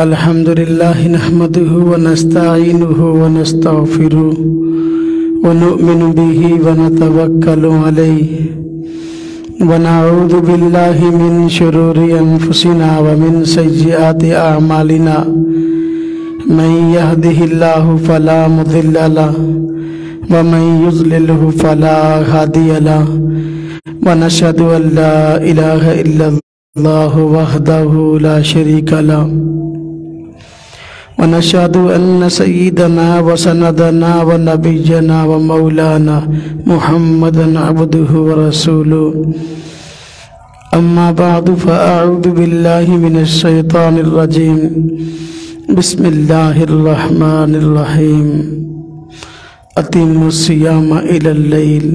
الحمد لله نحمده ونستعينه ونستغفره ونؤمن به ونتوكل عليه ونعوذ بالله من شرور أنفسنا ومن سيئات أعمالنا من يهده الله فلا مضل له ومن يضلله فلا هادي له ونشهد أن لا إله إلا الله وحده لا شريك له ونشهد أن سيدنا وسندنا ونبينا ومولانا محمدا عبده ورسوله أما بعد فأعوذ بالله من الشيطان الرجيم بسم الله الرحمن الرحيم أتموا الصيام إلى الليل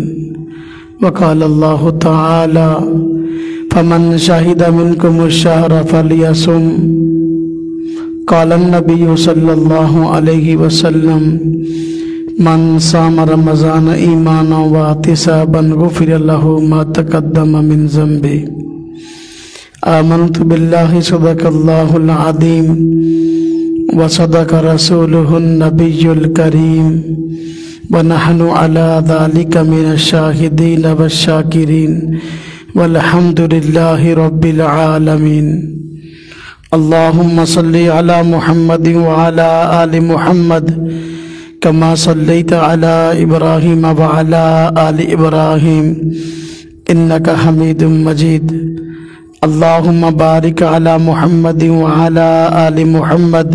وقال الله تعالى فمن شهد منكم الشهر فليصم قال النبي صلى الله عليه وسلم من صام رمضان إيمانا واحتسابا غفر له ما تقدم من ذنبه آمنت بالله صدق الله العظيم وصدق رسوله النبي الكريم ونحن على ذلك من الشاهدين والشاكرين والحمد لله رب العالمين اللهم صل على محمد وعلى آل محمد كما صليت على إبراهيم وعلى آل إبراهيم إنك حميد مجيد اللهم بارك على محمد وعلى آل محمد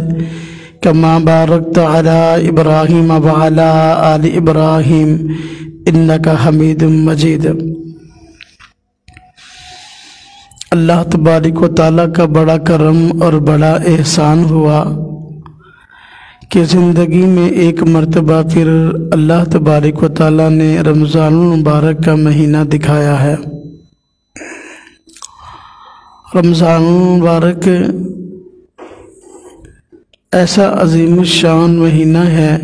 كما باركت على إبراهيم وعلى آل إبراهيم إنك حميد مجيد۔ اللہ تبارک و تعالیٰ کا بڑا کرم اور بڑا احسان ہوا کہ زندگی میں ایک مرتبہ پھر اللہ تبارک و تعالیٰ نے رمضان المبارک کا مہینہ دکھایا ہے۔ رمضان المبارک ایسا عظیم الشان مہینہ ہے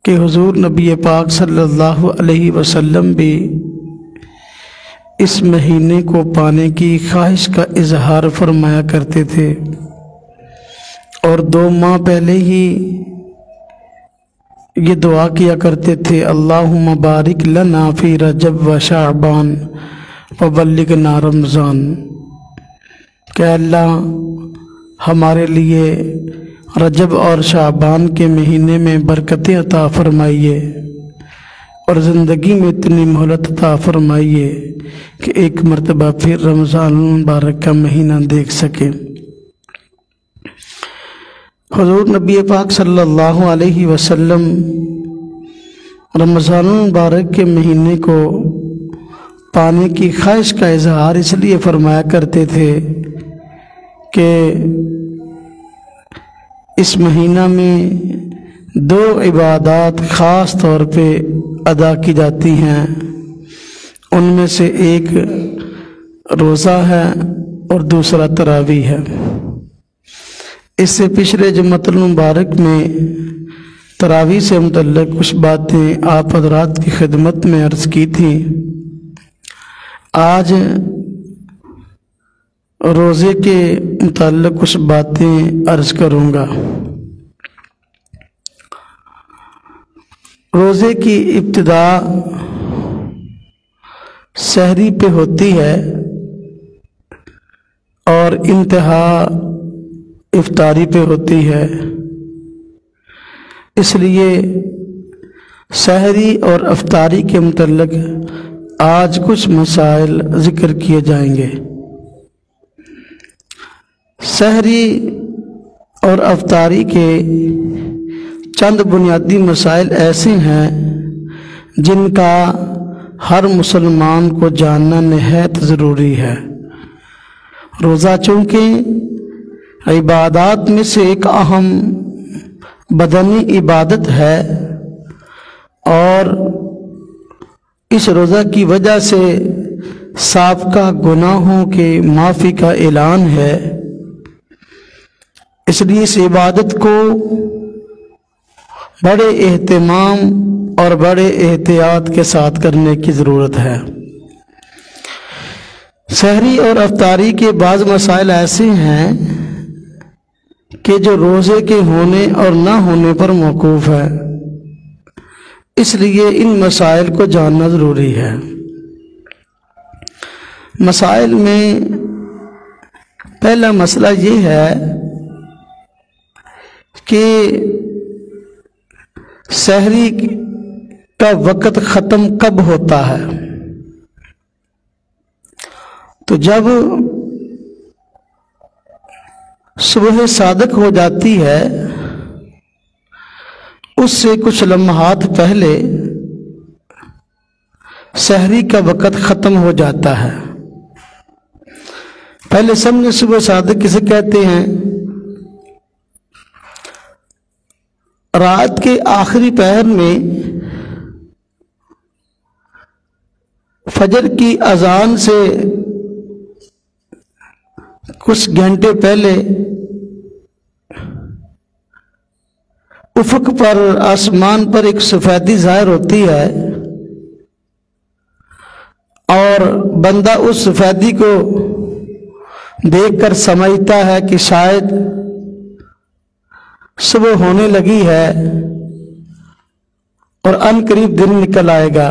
کہ حضور نبی پاک صلی اللہ علیہ وسلم بھی اس مہینے کو پانے کی خواہش کا اظہار فرمایا کرتے تھے، اور 2 ماہ پہلے ہی یہ دعا کیا کرتے تھے اللہم بارک لنا فی رجب و شعبان وبلغنا رمضان، کہ اللہ ہمارے لیے رجب اور شعبان کے مہینے میں برکتیں عطا فرمائیے اور زندگی میں اتنی مہلت عطا فرمائیے کہ ایک مرتبہ پھر رمضان المبارک کا مہینہ دیکھ سکیں۔ حضور نبی پاک صلی اللہ علیہ وسلم رمضان المبارک کے مہینے کو پانے کی خواہش کا اظہار اس لیے فرمایا کرتے تھے کہ اس مہینہ میں 2 عبادات خاص طور پہ ادا کی جاتی ہیں، ان میں سے ایک روزہ ہے اور دوسرا تراویح ہے۔ اس سے پچھلے جمعۃ المبارک میں تراویح سے متعلق کچھ باتیں آپ حضرات کی خدمت میں عرض کی تھیں۔ آج روزے کے متعلق کچھ باتیں عرض کروں گا۔ روزے کی ابتدا سحری پہ ہوتی ہے اور انتہا افطاری پہ ہوتی ہے، اس لیے سحری اور افطاری کے متعلق آج کچھ مسائل ذکر کیے جائیں گے۔ سحری اور افطاری کے چند بنیادی مسائل ایسے ہیں جن کا ہر مسلمان کو جاننا نہایت ضروری ہے۔ روزہ چونکہ عبادات میں سے ایک اہم بدنی عبادت ہے اور اس روزہ کی وجہ سے سابقہ گناہوں کے معافی کا اعلان ہے، اس لیے اس عبادت کو بڑے اہتمام اور بڑے احتیاط کے ساتھ کرنے کی ضرورت ہے۔ سحری اور افطاری کے بعض مسائل ایسے ہیں کہ جو روزے کے ہونے اور نہ ہونے پر موقوف ہے، اس لیے ان مسائل کو جاننا ضروری ہے۔ مسائل میں پہلا مسئلہ یہ ہے کہ سحری کا وقت ختم کب ہوتا ہے؟ تو جب صبح صادق ہو جاتی ہے اس سے کچھ لمحات پہلے سحری کا وقت ختم ہو جاتا ہے۔ پہلے سمجھے صبح صادق کسے کہتے ہیں؟ رات کے آخری پہر میں فجر کی اذان سے کچھ گھنٹے پہلے افق پر آسمان پر ایک سفیدی ظاہر ہوتی ہے اور بندہ اس سفیدی کو دیکھ کر سمجھتا ہے کہ شاید صبح ہونے لگی ہے اور ان قریب دن نکل آئے گا،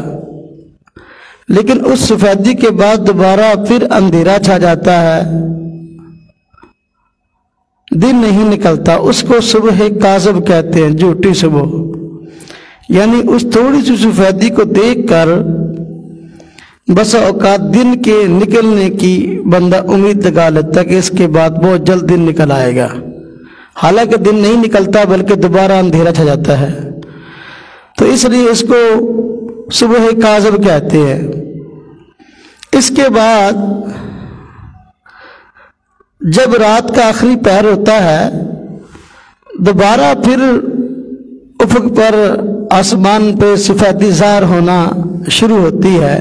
لیکن اس سفیدی کے بعد دوبارہ پھر اندھیرا چھا جاتا ہے، دن نہیں نکلتا۔ اس کو صبح کاذب کہتے ہیں، جھوٹی صبح۔ یعنی اس تھوڑی سی سفیدی کو دیکھ کر بس اوقات دن کے نکلنے کی بندہ امید لگا لیتا کہ اس کے بعد بہت جلد دن نکل آئے گا، حالانکہ دن نہیں نکلتا بلکہ دوبارہ اندھیرا چھا جاتا ہے۔ تو اس لیے اس کو صبح کاذب کہتے ہیں۔ اس کے بعد جب رات کا آخری پہر ہوتا ہے دوبارہ پھر افق پر آسمان پہ سفیدی ظاہر ہونا شروع ہوتی ہے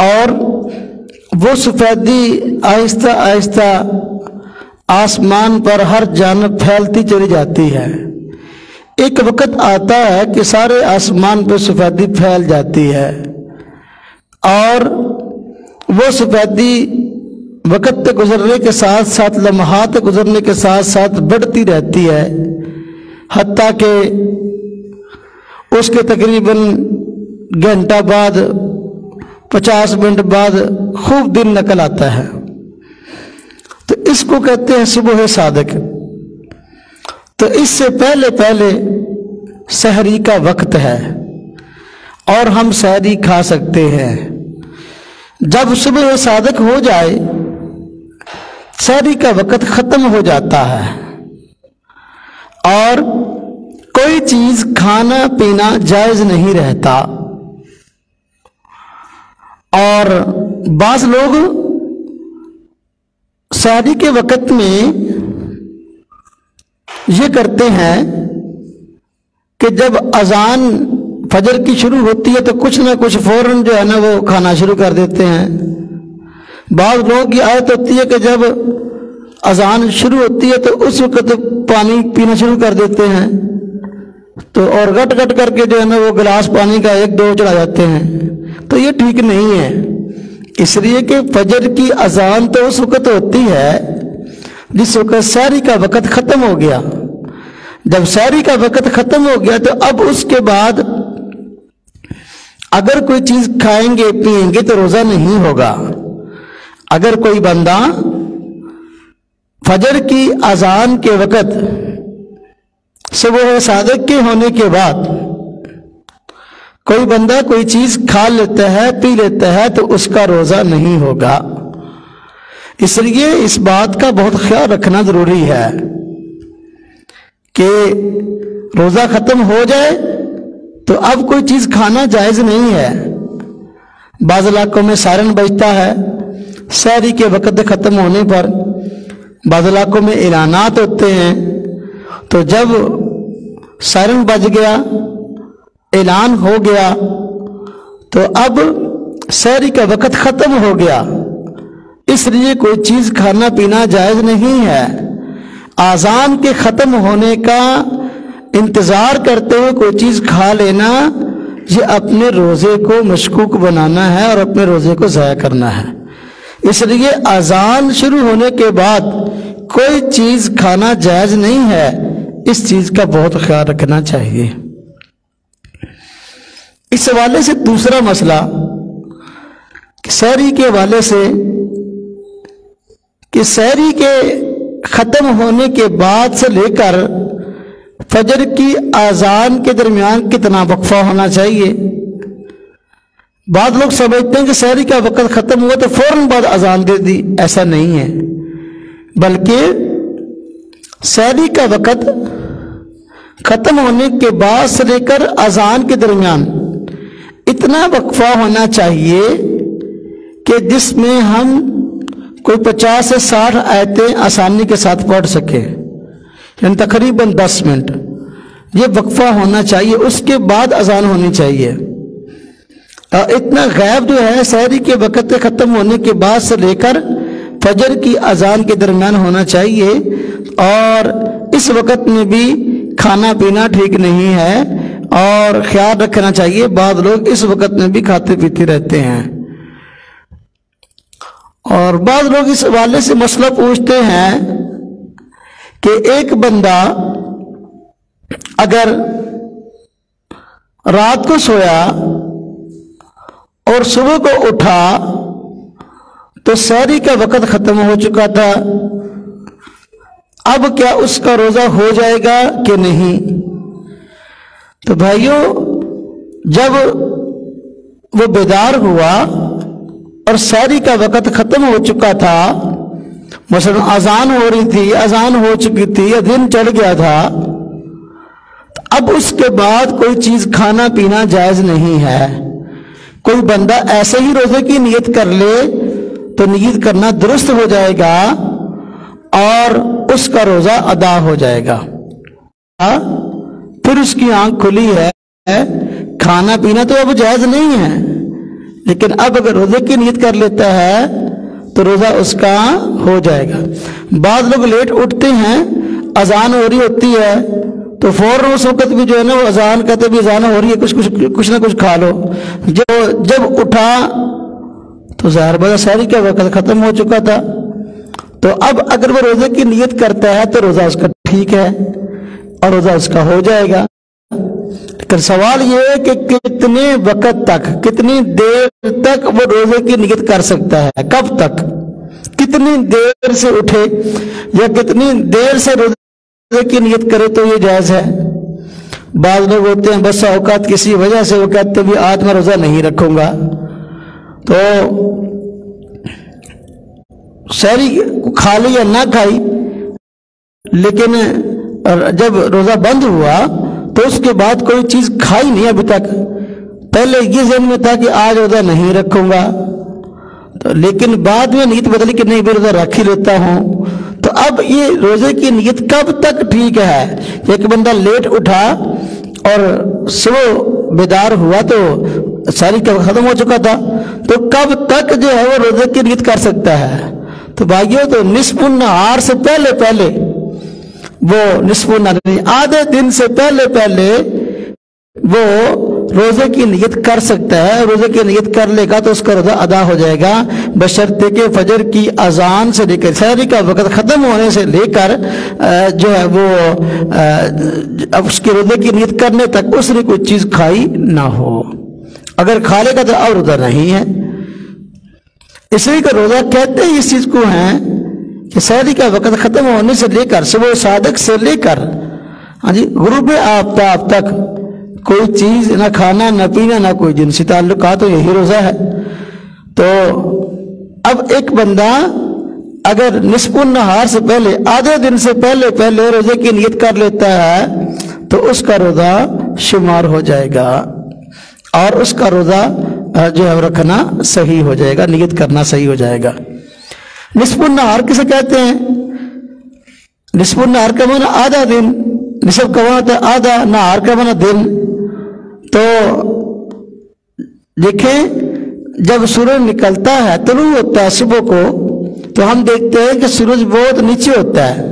اور وہ سفیدی آہستہ آہستہ آسمان پر ہر جانب پھیلتی چلی جاتی ہے۔ ایک وقت آتا ہے کہ سارے آسمان پہ سفیدی پھیل جاتی ہے اور وہ سفیدی وقت گزرنے کے ساتھ ساتھ لمحات گزرنے کے ساتھ ساتھ بڑھتی رہتی ہے، حتیٰ کہ اس کے تقریباً گھنٹہ بعد 50 منٹ بعد خوب دن نکل آتا ہے۔ تو اس کو کہتے ہیں صبح صادق۔ تو اس سے پہلے سحری کا وقت ہے اور ہم سحری کھا سکتے ہیں۔ جب صبح صادق ہو جائے سحری کا وقت ختم ہو جاتا ہے اور کوئی چیز کھانا پینا جائز نہیں رہتا، اور بعض لوگ سحری کے وقت میں یہ کرتے ہیں کہ جب اذان فجر کی شروع ہوتی ہے تو کچھ نہ کچھ فوراً جو ہے نا وہ کھانا شروع کر دیتے ہیں۔ بعض لوگوں کی عادت ہوتی ہے کہ جب اذان شروع ہوتی ہے تو اس وقت پانی پینا شروع کر دیتے ہیں، تو اور گٹ گٹ کر کے جو ہے نا وہ گلاس پانی کا 1-2 چڑھا جاتے ہیں۔ تو یہ ٹھیک نہیں ہے، اس لیے کہ فجر کی اذان تو اس وقت ہوتی ہے جس وقت سحری کا وقت ختم ہو گیا۔ جب سحری کا وقت ختم ہو گیا تو اب اس کے بعد اگر کوئی چیز کھائیں گے پیئیں گے تو روزہ نہیں ہوگا۔ اگر کوئی بندہ فجر کی اذان کے وقت صبح صادق کے ہونے کے بعد کوئی بندہ کوئی چیز کھا لیتا ہے پی لیتا ہے تو اس کا روزہ نہیں ہوگا۔ اس لیے اس بات کا بہت خیال رکھنا ضروری ہے کہ روزہ ختم ہو جائے تو اب کوئی چیز کھانا جائز نہیں ہے۔ بعض علاقوں میں سائرن بجتا ہے سحری کے وقت ختم ہونے پر، بعض علاقوں میں اعلانات ہوتے ہیں، تو جب سائرن بج گیا اعلان ہو گیا تو اب سحری کا وقت ختم ہو گیا، اس لیے کوئی چیز کھانا پینا جائز نہیں ہے۔ اذان کے ختم ہونے کا انتظار کرتے ہوئے کوئی چیز کھا لینا یہ اپنے روزے کو مشکوک بنانا ہے اور اپنے روزے کو ضائع کرنا ہے۔ اس لیے اذان شروع ہونے کے بعد کوئی چیز کھانا جائز نہیں ہے، اس چیز کا بہت خیال رکھنا چاہیے۔ اس حوالے سے دوسرا مسئلہ سحری کے حوالے سے کہ سحری کے ختم ہونے کے بعد سے لے کر فجر کی اذان کے درمیان کتنا وقفہ ہونا چاہیے۔ بعض لوگ سمجھتے ہیں کہ سحری کا وقت ختم ہوا تو فوراً بعد اذان دے دی، ایسا نہیں ہے، بلکہ سحری کا وقت ختم ہونے کے بعد سے لے کر اذان کے درمیان اتنا وقفہ ہونا چاہیے کہ جس میں ہم کوئی 50 سے 60 آیتیں آسانی کے ساتھ پڑھ سکے، یعنی تقریباً 10 منٹ یہ وقفہ ہونا چاہیے، اس کے بعد اذان ہونی چاہیے۔ اتنا غیب جو ہے سحری کے وقت ختم ہونے کے بعد سے لے کر فجر کی اذان کے درمیان ہونا چاہیے، اور اس وقت میں بھی کھانا پینا ٹھیک نہیں ہے اور خیال رکھنا چاہیے۔ بعض لوگ اس وقت میں بھی کھاتے پیتے رہتے ہیں، اور بعض لوگ اس حوالے سے مسئلہ پوچھتے ہیں کہ ایک بندہ اگر رات کو سویا اور صبح کو اٹھا تو سحری کا وقت ختم ہو چکا تھا، اب کیا اس کا روزہ ہو جائے گا کہ نہیں؟ تو بھائیوں، جب وہ بیدار ہوا اور سحری کا وقت ختم ہو چکا تھا، مثلا اذان ہو رہی تھی، اذان ہو چکی تھی یا دن چڑھ گیا تھا، تو اب اس کے بعد کوئی چیز کھانا پینا جائز نہیں ہے۔ کوئی بندہ ایسے ہی روزے کی نیت کر لے تو نیت کرنا درست ہو جائے گا اور اس کا روزہ ادا ہو جائے گا، پھر اس کی آنکھ کھلی ہے، کھانا پینا تو اب جائز نہیں ہے، لیکن اب اگر روزے کی نیت کر لیتا ہے تو روزہ اس کا ہو جائے گا۔ بعض لوگ لیٹ اٹھتے ہیں، اذان ہو رہی ہوتی ہے تو فوراً اس وقت بھی جو ہے نا وہ اذان کہتے بھی اذان ہو رہی ہے، کچھ نہ کچھ کھا لو۔ جب اٹھا تو ظاہر بات سحری کا وقت ختم ہو چکا تھا، تو اب اگر وہ روزے کی نیت کرتا ہے تو روزہ اس کا ٹھیک ہے اور روزہ اس کا ہو جائے گا۔ لیکن سوال یہ ہے کہ کتنے وقت تک، کتنی دیر تک وہ روزے کی نیت کر سکتا ہے، کب تک، کتنی دیر سے اٹھے یا کتنی دیر سے روزے کی نیت کرے تو یہ جائز ہے۔ بعض لوگ ہوتے ہیں بس اوقات کسی وجہ سے وہ کہتے بھی آج میں روزہ نہیں رکھوں گا، تو سحری کھا لی یا نہ کھائی، لیکن جب روزہ بند ہوا تو اس کے بعد کوئی چیز کھائی نہیں ابھی تک، پہلے یہ ذہن میں تھا کہ آج روزہ نہیں رکھوں گا، لیکن بعد میں نیت بدلی کہ نہیں بھی روزہ رکھ ہی لیتا ہوں، تو اب یہ روزے کی نیت کب تک ٹھیک ہے؟ ایک بندہ لیٹ اٹھا اور صبح بیدار ہوا تو سحری کا ختم ہو چکا تھا، تو کب تک جو ہے وہ روزے کی نیت کر سکتا ہے؟ تو بھائیوں، تو نصف النہار سے پہلے وہ نصف النہار آدھے دن سے پہلے وہ روزے کی نیت کر سکتا ہے۔ روزے کی نیت کر لے گا تو اس کا روزہ ادا ہو جائے گا، بشرطے کہ فجر کی اذان سے لے کر سحری کا وقت ختم ہونے سے لے کر جو ہے وہ اب اس کے روزے کی نیت کرنے تک اس نے کوئی چیز کھائی نہ ہو۔ اگر کھا لے گا تو اب روزہ نہیں ہے۔ اس لیے کہ روزہ کہتے ہیں اس چیز کو ہیں کہ سحری کا وقت ختم ہونے سے لے کر صبح صادق سے لے کر غروب آفتاب تک کوئی چیز نہ کھانا نہ پینا نہ کوئی جنسی تعلقات، تو یہی روزہ ہے۔ تو اب ایک بندہ اگر نصف النہار سے پہلے، آدھے دن سے پہلے روزے کی نیت کر لیتا ہے تو اس کا روزہ شمار ہو جائے گا اور اس کا روزہ جو ہے رکھنا صحیح ہو جائے گا، نیت کرنا صحیح ہو جائے گا۔ نصف النہار کسے کہتے ہیں؟ نصف النہار کا معنی آدھا دن، نصف کا معنی ہے آدھا، نہار کا معنی دن۔ تو دیکھیں جب سورج نکلتا ہے، طلوع ہوتا ہے صبح کو، تو ہم دیکھتے ہیں کہ سورج بہت نیچے ہوتا ہے،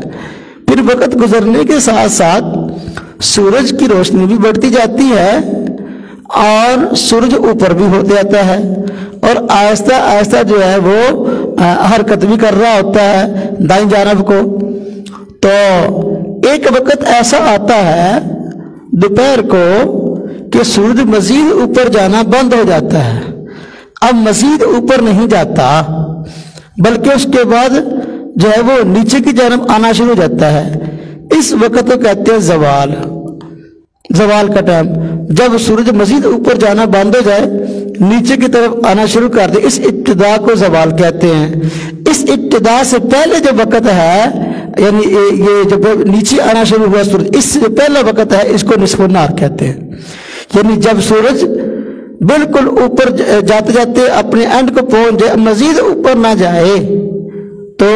پھر وقت گزرنے کے ساتھ ساتھ سورج کی روشنی بھی بڑھتی جاتی ہے اور سورج اوپر بھی ہوتے جاتا ہے، اور آہستہ آہستہ جو ہے وہ हरकत भी कर रहा होता है दाईं जानब को। तो एक वक्त ऐसा आता है दोपहर को कि सूरज मजीद ऊपर जाना बंद हो जाता है। अब मजीद ऊपर नहीं जाता, बल्कि उसके बाद जो है वो नीचे की जानब आना शुरू हो जाता है। इस वक्त को कहते हैं जवाल, जवाल का टाइम। जब सूरज मजीद ऊपर जाना बंद हो जाए, नीचे की तरफ आना शुरू कर दे, इस इब्तिदा को जवाल कहते हैं। इस इब्तिदा से पहले जो वक्त है, यानी ये जब नीचे आना शुरू हुआ सूरज, इससे पहला वक्त है, इसको निस्फ़ुन नहार कहते हैं। यानी जब सूरज बिल्कुल ऊपर जाते जाते अपने एंड को पहुंच जाए, मजीद ऊपर ना जाए, तो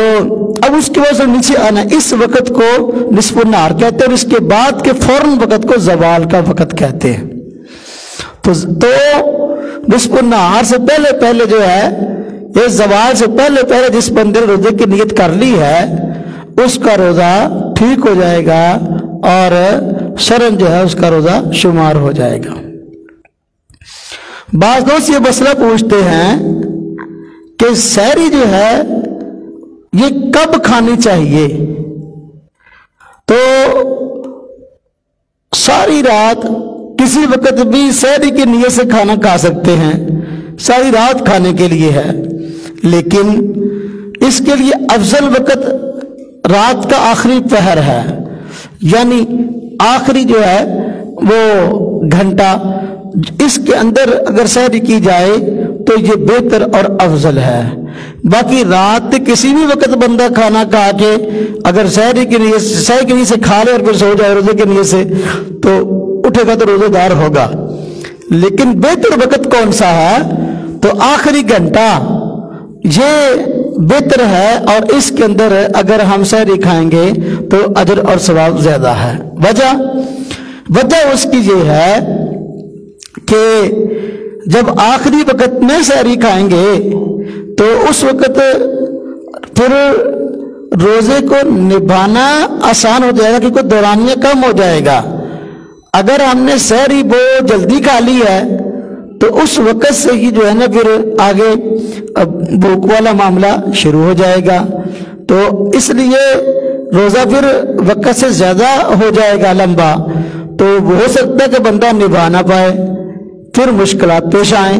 अब उसके बाद से नीचे आना, इस वक्त को निस्फ़ुन नहार कहते हैं। और इसके बाद के फौरन वक्त को जवाल का वक्त कहते हैं। तो निस्फ़ुन नहार से पहले पहले जो है, ये जवाल से पहले पहले जिस बंदे ने रोजे की नियत कर ली है, उसका रोजा ठीक हो जाएगा और शरन जो है उसका रोजा शुमार हो जाएगा। बाज़ दोस्त ये मसला पूछते हैं कि सहरी जो है ये कब खानी चाहिए। तो सारी रात किसी वक्त भी सहरी की नियत से खाना खा सकते हैं, सारी रात खाने के लिए है, लेकिन इसके लिए अफजल वक्त रात का आखिरी पहर है, यानी आखिरी जो है वो घंटा, इसके अंदर अगर सहरी की जाए तो ये बेहतर और अफजल है। बाकी रात किसी भी वक्त बंदा खाना खा के अगर सहरी की नीयत से खा ले और फिर सो जाए रोजे की नीयत से, तो उठेगा तो रोजेदार होगा। लेकिन बेहतर वक्त कौन सा है? तो आखिरी घंटा ये बेहतर है, और इसके अंदर अगर हम सहरी खाएंगे तो अजर और सवाब ज्यादा है। वजह उसकी ये है कि जब आखिरी वक्त में सहरी खाएंगे तो उस वक्त फिर रोजे को निभाना आसान हो जाएगा, क्योंकि दौरानिया कम हो जाएगा। अगर हमने सहरी बहुत जल्दी खा ली है तो उस वक्त से ही जो है ना फिर आगे भूख वाला मामला शुरू हो जाएगा। तो इसलिए रोजा फिर वक्त से ज्यादा हो जाएगा लंबा, तो हो सकता है कि बंदा निभा ना पाए, फिर मुश्किलात पेश आए।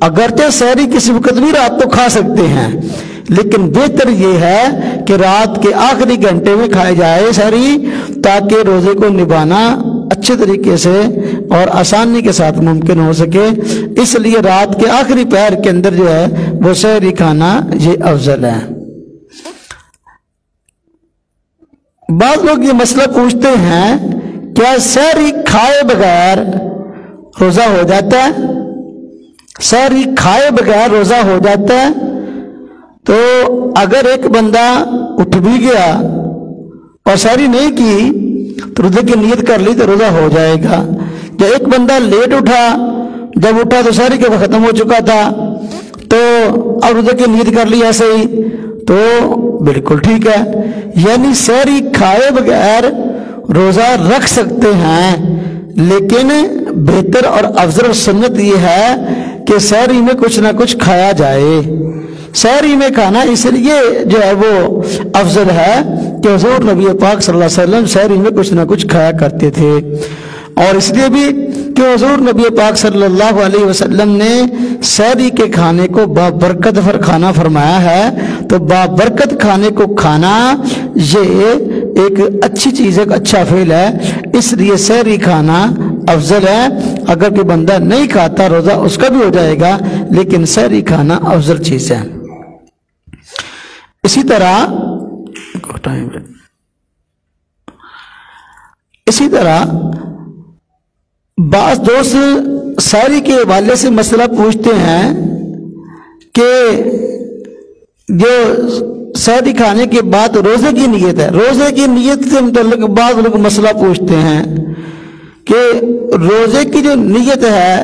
अगरचे सहरी किसी वक्त भी रात को खा सकते हैं, लेकिन बेहतर यह है कि रात के आखिरी घंटे में खाए जाए सहरी, ताकि रोजे को निभाना अच्छे तरीके से और आसानी के साथ मुमकिन हो सके। इसलिए रात के आखिरी पहर के अंदर जो है वो सहरी खाना ये अफजल है। बाद लोग ये मसला पूछते हैं, क्या सहरी खाए बगैर रोजा हो जाता है? सहरी खाए बगैर रोजा हो जाता है? तो अगर एक बंदा उठ भी गया और सहरी नहीं की तो रोजे की नियत कर ली तो रोजा हो जाएगा। जब एक बंदा लेट उठा, जब उठा तो सहरी का खत्म हो चुका था, तो अब रोजे की नियत कर ली ऐसे ही, तो बिल्कुल ठीक है। यानी सहरी खाए बगैर रोजा रख सकते हैं, लेकिन बेहतर और अफजल सुन्नत ये है कि सहरी में कुछ ना कुछ खाया जाए। सहरी में खाना इसलिए जो है वो अफजल है कि हुजूर नबी पाक सल्लल्लाहु अलैहि वसल्लम सहरी में कुछ ना कुछ खाया करते थे, और इसलिए भी कि हुजूर नबी पाक सल्लल्लाहु अलैहि वसल्लम ने सहरी के खाने को बाबरकत खाना फरमाया है। तो बाबरकत खाने को खाना ये एक अच्छी चीज़ है, अच्छा फेल है, इसलिए सहरी खाना अफजल है। अगर कोई बंदा नहीं खाता रोजा उसका भी हो जाएगा, लेकिन सहरी खाना अफजल चीज़ है। इसी तरह बाज़ दोस्त सहरी के हवाले से मसला पूछते हैं कि जो सहरी खाने के बाद रोजे की नियत है, रोजे की नियत से मुतल्लिक बाज़ लोग मसला पूछते हैं कि रोजे की जो नियत है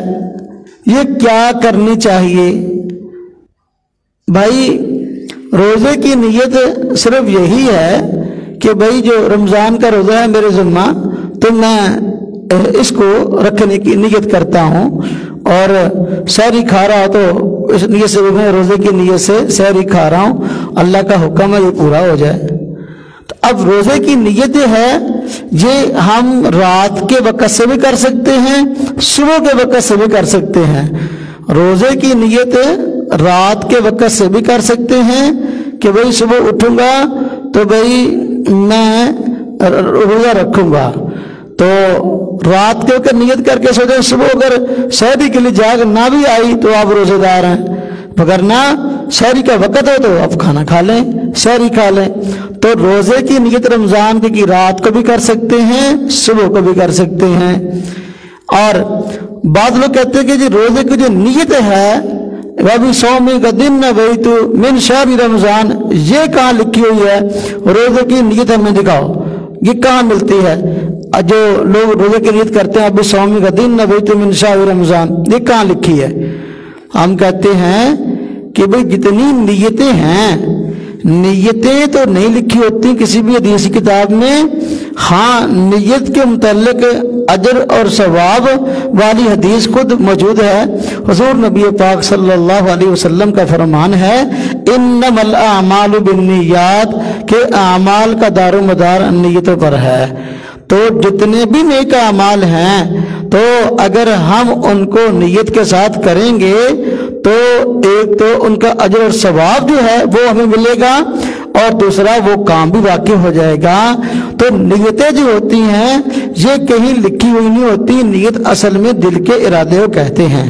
ये क्या करनी चाहिए। भाई रोजे की नियत सिर्फ यही है कि भाई जो रमजान का रोजा है मेरे ज़िम्मा, तो मैं इसको रखने की नियत करता हूँ, और सहरी खा रहा तो इस नियत से मैं रोज़े की नियत से सहरी खा रहा हूँ, अल्लाह का हुक्म है ये पूरा हो जाए। तो अब रोज़े की नियत है ये हम रात के वक़्त से भी कर सकते हैं, सुबह के वक़्त से भी कर सकते हैं। रोज़े की नियत रात के वक़्त से भी कर सकते हैं कि भाई सुबह उठूंगा तो भाई मैं रोज़ा रखूंगा, तो रात के वक़्त नियत करके सो जाए, सुबह अगर सहरी के लिए जाग ना भी आई तो आप रोज़ेदार हैं, मगर ना सहरी का वक़्त हो तो आप खाना खा लें, सहरी खा लें। तो रोज़े की नियत रमज़ान की रात को भी कर सकते हैं, सुबह को भी कर सकते हैं। और बाद लोग कहते हैं कि जी रोज़े की जो नियत है वह भी सौमी का दिन न वही तो मिन शहरी रमज़ान, ये कहाँ लिखी हुई है? रोज़े की नियत हमें दिखाओ, ये कहाँ मिलती है? जो लोग रोज़े की नियत करते हैं अभी सौमी का दिन न वही तो मिन शहरी रमज़ान, ये कहाँ लिखी है? हम कहते हैं कि भाई जितनी नियतें हैं, नियतें तो नहीं लिखी होती किसी भी हदीस किताब में। हाँ, नियत के मुतल्लिक अजर और सवाब वाली हदीस खुद मौजूद है। हुजूर नबी पाक सल्लल्लाहु अलैहि वसल्लम का फरमान है, इन्नमल अमालु बिन्नियात, के अमाल का दारोमदार नियतों पर है। तो जितने भी नेक अमाल हैं तो अगर हम उनको नियत के साथ करेंगे तो एक तो उनका अजर और सवाब जो है वो हमें मिलेगा, और दूसरा वो काम भी वाक़ई हो जाएगा। तो नियतें जो होती हैं ये कहीं लिखी हुई नहीं होती, नियत असल में दिल के इरादे को कहते हैं।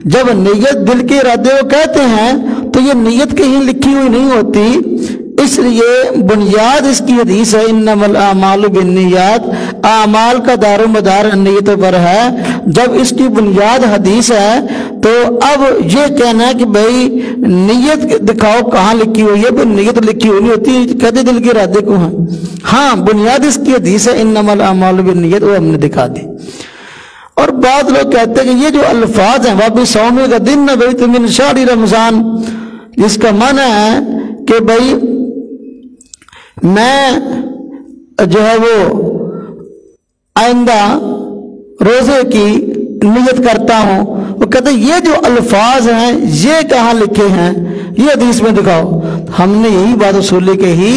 जब नियत दिल के इरादे को कहते हैं तो ये नियत कहीं लिखी हुई नहीं होती, इसलिए बुनियाद इसकी हदीस है, इन्नमल अमालु बिन्नियात, अमाल का दारो मदार नियतों पर है। जब इसकी बुनियाद हदीस है तो अब ये कहना है कि भाई नियत दिखाओ कहाँ लिखी हुई है, भाई नियत लिखी हुई नहीं होती, कहते दिल के इरादे को है। हाँ, बुनियाद इसकी हदीस है, इन्नमल अमालु बिन्नियात, वो हमने दिखा दी। और बाद लोग कहते हैं कि ये जो अल्फाज हैं वाबी सौमे का दिन न भाई तो मिन शहरी रमज़ान, जिसका माना है कि भाई मैं जो है वो आइंदा रोजे की नियत करता हूं। वो कहते ये जो अल्फाज हैं ये कहाँ लिखे हैं, ये हदीस में दिखाओ। हमने यही बात उसूल कही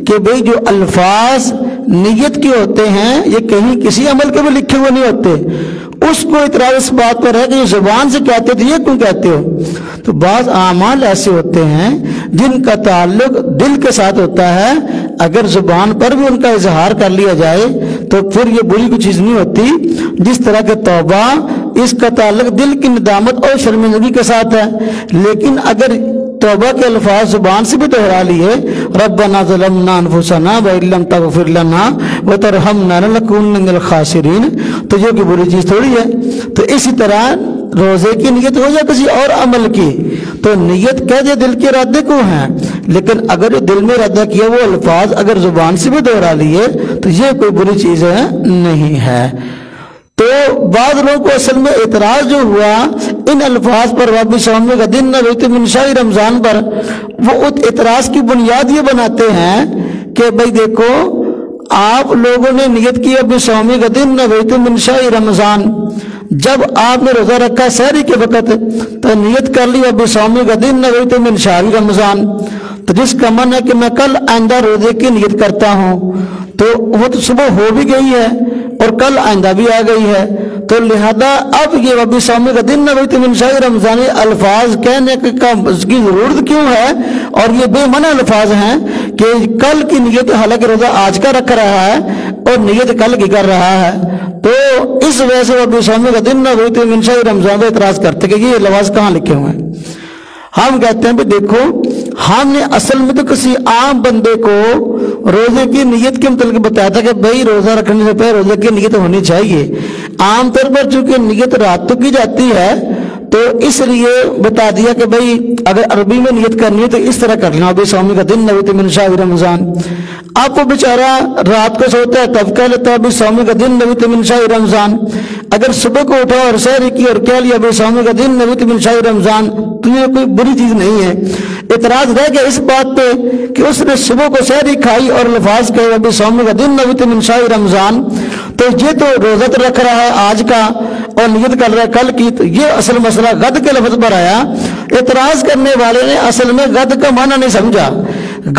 कि भाई जो अल्फाज नियत के होते हैं ये कहीं किसी अमल के भी लिखे हुए नहीं होते। उसको इतराज इस बात पर है कि जुबान से कहते हो तो ये क्यों कहते हो? तो बाज़ आमाल ऐसे होते हैं जिनका ताल्लुक दिल के साथ होता है, अगर जुबान पर भी उनका इजहार कर लिया जाए तो फिर ये बुरी कोई चीज़ नहीं होती। जिस तरह के तौबा, इसका ताल्लुक दिल की निदामत और शर्मिंदगी के साथ है, लेकिन अगर तौबा के अल्फाज जुबान से भी दोहरा लिए, रब्बना ज़लमना अनफुसना व इल्लम तग़फिर लना व तरहमना लनकुनन्ना मिनल खासिरीन, तो ये कोई बुरी चीज़ थोड़ी है। तो इसी तरह रोज़े की नियत हो या किसी और अमल की, तो नियत कह दे दिल के इरादे को है, लेकिन अगर जो दिल में इरादा किया वो अल्फाज अगर जुबान से भी दोहरा लिए तो ये कोई बुरी चीज़ नहीं है। तो बाद लोगों को असल में एतराज जो हुआ इन अल्फाज पर वाबी सौमे का दिन न वही मिन शहरी रमज़ान पर, वो उस एतराज की बुनियाद ये बनाते हैं कि भाई देखो आप लोगों ने नियत की अभी सौमे का दिन न वही मिन शहरी रमज़ान, जब आपने रोजा रखा सहरी के वक़्त तो नियत कर ली अभी सौमे का दिन न वही मिन शहरी रमज़ान, तो जिसका मन है कि मैं कल आइंदा रोजे की नियत करता हूँ, तो वो तो सुबह हो भी गई है और कल आइंदा भी आ गई है। तो लिहाजा अब ये अभी सौमे का दिन न वही तो मिन शहरी रमज़ान अल्फाज कहने का उसकी जरूरत क्यों है? और ये बेमना अल्फाज हैं कि कल की नियत हालांकि रोजा आज का रख रहा है और नियत कल की कर रहा है, तो इस वजह से अभी सौमे का दिन न वही तो मिन शहरी रमज़ान पर इतराज करते कि ये लफ्ज़ कहाँ लिखे हुए हैं। हम कहते हैं भाई देखो हमने असल में तो किसी आम बंदे को रोजे की नियत के मतलब बताया था कि भाई रोजा रखने से पहले रोजे की नियत होनी चाहिए। आमतौर पर चूंकि नियत रात तो की जाती है तो इसलिए बता दिया कि भाई अगर अरबी में नियत करनी है तो इस तरह कर लेना, अभी सौमी का दिन नबी मिन शहरी रमज़ान। आप वो बेचारा रात को सोता है तब कह लेता है अभी सौमी का दिन नबी मिन शहरी रमज़ान। اگر صبح کو اٹھا اور سحری کی اور کہہ لیا بے صوم کا دن نبوت من شہر رمضان تو یہ کوئی بری چیز نہیں ہے۔ اعتراض رہ گیا اس بات پہ کہ اس نے صبح کو سحری کھائی اور لفاظ کہے بے صوم کا دن نبوت من شہر رمضان، تو یہ تو روزہ تو رکھ رہا ہے آج کا اور نیت کر رہا ہے کل کی، تو یہ اصل مسئلہ غد کے لفظ پر آیا۔ اعتراض کرنے والے نے اصل میں غد کا معنی نہیں سمجھا۔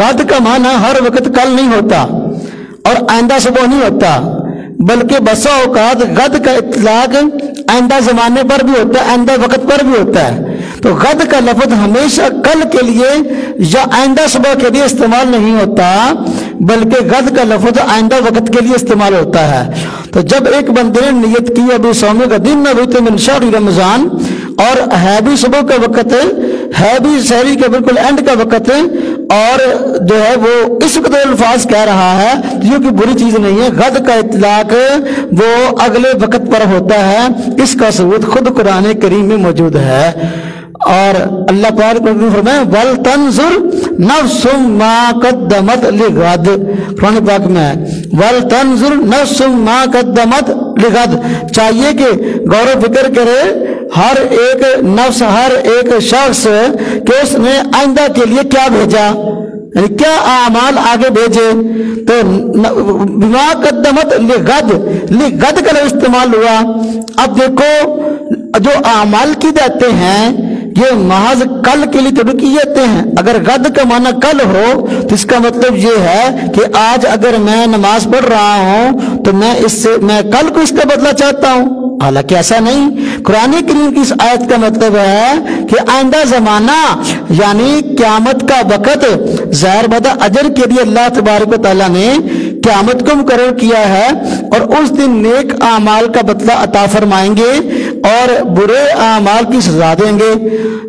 غد کا معنی ہر وقت کل نہیں ہوتا اور آئندہ صبح نہیں ہوتا، بلکہ بسا اوقات غد کا اطلاق آئندہ زمانے پر بھی ہوتا ہے، آئندہ وقت پر بھی ہوتا ہے۔ تو غد کا لفظ ہمیشہ کل کے لیے یا آئندہ صبح کے لیے استعمال نہیں ہوتا، بلکہ غد کا لفظ آئندہ وقت کے لیے استعمال ہوتا ہے۔ تو جب ایک بندے نے نیت کی ابھی صوم کا دن نبوت من شہر رمضان، اور ہے بھی صبح کا وقت، ہے بھی سحری کے بالکل اینڈ کا وقت، اور جو ہے وہ اس وقت الفاظ کہہ رہا ہے، یہ کوئی بری چیز نہیں ہے۔ غد کا اطلاق وہ اگلے وقت پر ہوتا ہے، اس کا ثبوت خود قرآن کریم میں موجود ہے۔ اور اللہ پاک نے فرمایا وَلْتَنْظُرْ نَفْسٌ مَا قَدَّمَتْ لِغَدٍ، قرآن پاک میں ہے وَلْتَنْظُرْ نَفْسٌ مَا قَدَّمَتْ لِغَدٍ، چاہیے کہ غور و فکر کرے ہر ایک نفس، ہر ایک شخص کہ اس نے آئندہ کے لیے کیا بھیجا، یعنی کیا اعمال آگے بھیجے۔ تو بما قدمت لغد، لغد کا استعمال ہوا۔ اب دیکھو جو اعمال کی جاتے ہیں یہ محض کل کے لیے تو کی جاتے ہیں۔ اگر غد کا معنی کل ہو تو اس کا مطلب یہ ہے کہ آج اگر میں نماز پڑھ رہا ہوں تو میں کل کو اس کا بدلہ چاہتا ہوں، حالانکہ ایسا نہیں۔ قرآن کریم کی اس آیت کا مطلب ہے کہ آئندہ زمانہ یعنی قیامت کا وقت ظاہر بدہ اجر کے لیے اللہ تبارک و تعالیٰ نے قیامت کو مقرر کیا ہے، اور اس دن نیک اعمال کا بدلہ عطا فرمائیں گے اور برے اعمال کی سزا دیں گے۔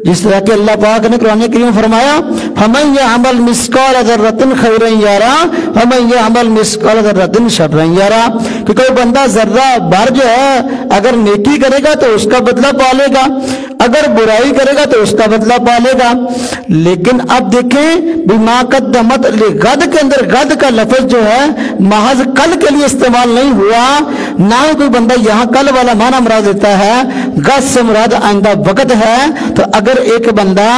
جس طرح کہ اللہ پاک نے قرآن کریم میں فرمایا فَمَن يَعْمَلْ مِثْقَالَ ذَرَّةٍ خَيْرًا يَرَهُ وَمَن يَعْمَلْ مِثْقَالَ ذَرَّةٍ شَرًّا يَرَهُ، کہ کوئی بندہ ذرہ بھر جو ہے اگر نیکی کرے گا تو اس کا بدلہ پالے گا، اگر برائی کرے گا تو اس کا بدلہ پالے گا۔ لیکن اب دیکھیں بما قدمت لغد کے اندر غد کا لفظ جو ہے محض کل کے لیے استعمال نہیں ہوا، نہ ہی کوئی بندہ یہاں کل والا معنی مراد دیتا ہے، غد سے مراد آئندہ وقت ہے۔ تو اگر ایک بندہ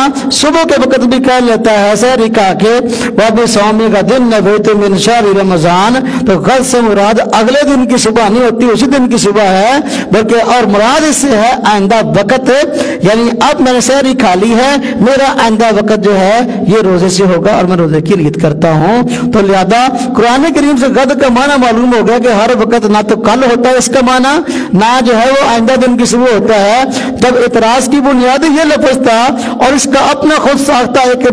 صبح کے وقت بھی کہہ لیتا ہے سحری کہا کہ وَبِصَوْمِ غَدٍ نَبُوتِ مِنْ شَهْرِ رمضان، تو غد سے مراد اگلے دن کی صبح نہیں ہوتی، اسی دن کی صبح ہے، بلکہ اور مراد اس سے ہے آئندہ وقت، یعنی اب میں نے سحری کھا لی ہے، میرا آئندہ وقت جو ہے یہ روزے سے ہوگا اور میں روزے کی نیت کرتا ہوں۔ تو لہذا قرآن کریم سے غد کا معنی معلوم ہو گیا کہ ہر وقت نہ تو کل ہوتا ہے اس کا معنی، نہ جو ہے وہ آئندہ دن کی صبح ہوتا ہے۔ جب اعتراض کی بنیاد یہ لفظ تھا اور اس کا اپنا خود ساختہ ایک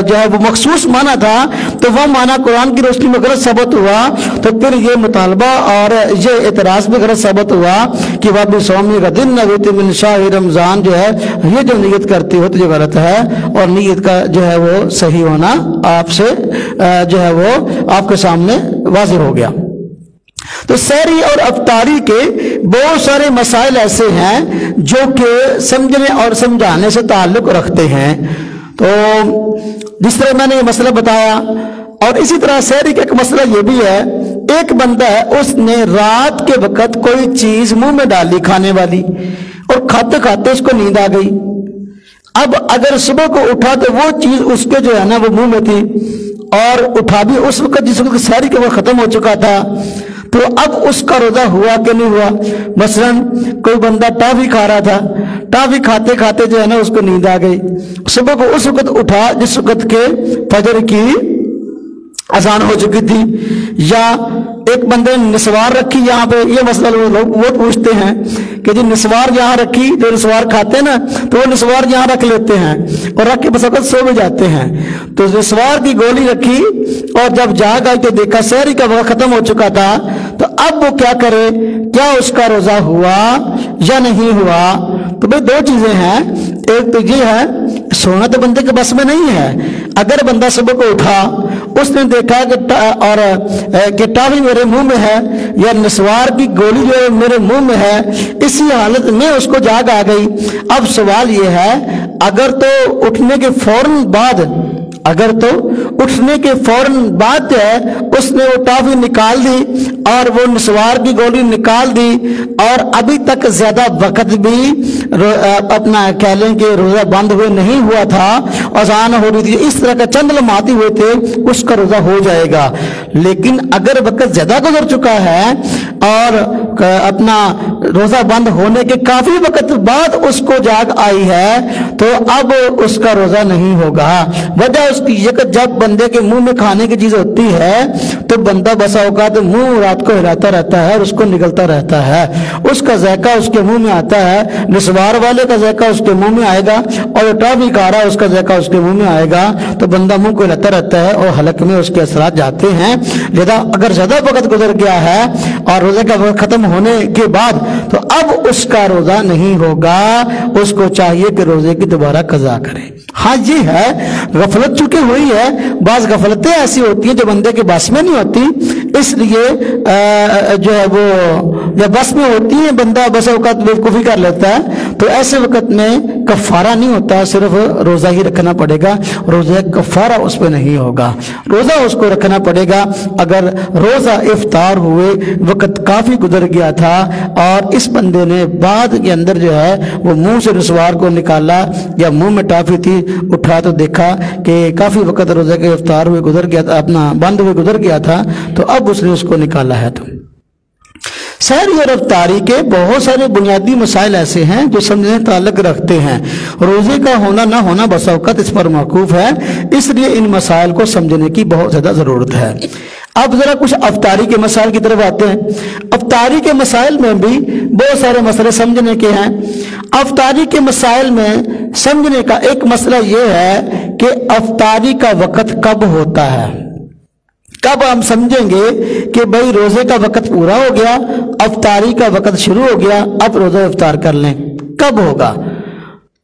جو ہے وہ مخصوص معنی تھا، تو وہ معنی قرآن کی روشنی میں غلط ثابت ہوا، تو پھر یہ مطالبہ اور یہ اعتراض بھی غلط ثابت ہوا کہ وَبِصَوْمِ غَدٍ نَبُوتِ مِنْ شَهْرِ رمضان جو ہے یہ جو نیت کرتی ہو تو یہ غلط ہے، اور نیت کا جو ہے وہ صحیح ہونا آپ سے جو ہے وہ آپ کے سامنے واضح ہو گیا۔ تو سحری اور افطاری کے بہت سارے مسائل ایسے ہیں جو کہ سمجھنے اور سمجھانے سے تعلق رکھتے ہیں۔ تو جس طرح میں نے یہ مسئلہ بتایا، اور اسی طرح سحری کا ایک مسئلہ یہ بھی ہے، ایک بندہ ہے اس نے رات کے وقت کوئی چیز منہ میں ڈالی کھانے والی، اور کھاتے کھاتے اس کو نیند آ گئی۔ اب اگر صبح کو اٹھا تو وہ چیز اس کے جو ہے نا وہ منہ میں تھی، اور اٹھا بھی اس وقت جس وقت سحری کا وقت ختم ہو چکا تھا، تو اب اس کا روزہ ہوا کہ نہیں ہوا؟ مثلا کوئی بندہ ٹافی کھا رہا تھا، ٹافی کھاتے کھاتے جو ہے نا اس کو نیند آ گئی، صبح کو اس وقت اٹھا جس وقت کے فجر کی اذان ہو چکی تھی، یا ایک بندے نے نسوار رکھی یہاں پہ، یہ مسئلہ لوگ وہ پوچھتے ہیں کہ جی نسوار یہاں رکھی، جو نسوار کھاتے ہیں نا تو وہ نسوار یہاں رکھ لیتے ہیں اور رکھ کے بس وقت سو بھی جاتے ہیں، تو نسوار کی گولی رکھی اور جب جاگ آئی تو دیکھا سحری کا وقت ختم ہو چکا تھا، تو اب وہ کیا کرے؟ کیا اس کا روزہ ہوا یا نہیں ہوا؟ تو بھئی دو چیزیں ہیں، ایک تو یہ ہے سونا تو بندے کے بس میں نہیں ہے، اگر بندہ صبح کو اٹھا اس نے دیکھا کہ ٹافی میرے منہ میں ہے یا نسوار کی گولی جو ہے میرے منہ میں ہے، اسی حالت میں اس کو جاگ آ گئی، اب سوال یہ ہے اگر تو اٹھنے کے فوراً بعد अगर तो उठने के फौरन बाद जो है उसने वो टॉफी निकाल दी और वो नस्वार की गोली निकाल दी और अभी तक ज्यादा वक्त भी अपना कह लें कि रोजा बंद हुए नहीं हुआ था, अजान हो रही थी, इस तरह का चंद लम्हात हुए थे, उसका रोजा हो जाएगा। लेकिन अगर वक्त ज्यादा गुजर चुका है और अपना रोजा बंद होने के काफी वक्त बाद उसको जाग आई है तो अब उसका रोजा नहीं होगा। वजह उसकी ये कि जब बंदे के मुंह में खाने की चीज होती है तो बंदा बसा होगा तो मुंह रात को हिलाता रहता है और उसको निकलता रहता है, उसका जायका उसके मुंह में आता है, निस्वार वाले का जायका उसके मुंह में आएगा और टॉफी खा रहा है उसका जायका उसके मुंह में आएगा, तो बंदा मुंह को हिलाता रहता है और हलक में उसके असरात जाते हैं। लिहाजा अगर ज्यादा वक्त गुजर गया है और रोजे का वक्त खत्म होने के बाद तो अब उसका रोजा नहीं होगा, उसको चाहिए कि रोजे की दोबारा कज़ा करे। हाँ ये है गफलत चुकी हुई है, बाज गफलतें ऐसी होती हैं जो बंदे के बस में नहीं होती, इसलिए जो है वो जब बस में होती है बंदा बस औकात बेवकूफ़ी कर लेता है, तो ऐसे वक्त में कफ़ारा नहीं होता, सिर्फ रोज़ा ही रखना पड़ेगा, रोज़ा कफ़ारा उस पर नहीं होगा, रोज़ा उसको रखना पड़ेगा। अगर रोज़ा इफ्तार हुए वक्त काफ़ी गुजर गया था और इस बंदे ने बाद के अंदर जो है वो मुंह से नस्वार को निकाला या मुंह में टॉफी थी, उठा तो देखा कि काफ़ी वक्त रोज़े के इफ्तार हुए गुजर गया था, अपना बंद हुए गुजर गया था, तो अब उसने उसको निकाला है। तो सहरी और इफ्तारी के बहुत सारे बुनियादी मसाइल ऐसे हैं जो समझने ताल्लुक रखते हैं, रोजे का होना ना होना बसा औक़ात इस पर मौकूफ है, इसलिए इन मसाइल को समझने की बहुत ज़्यादा ज़रूरत है। अब ज़रा कुछ अफ्तारी के मसाइल की तरफ आते हैं। अफ्तारी के मसाइल में भी बहुत सारे मसले समझने के हैं। अफ्तारी के मसाइल में समझने का एक मसला ये है कि अफ्तारी का वक़्त कब होता है, कब हम समझेंगे कि भाई रोजे का वक़्त पूरा हो गया, अफ्तारी का वक़्त शुरू हो गया, अब रोजा इफ्तार कर लें, कब होगा।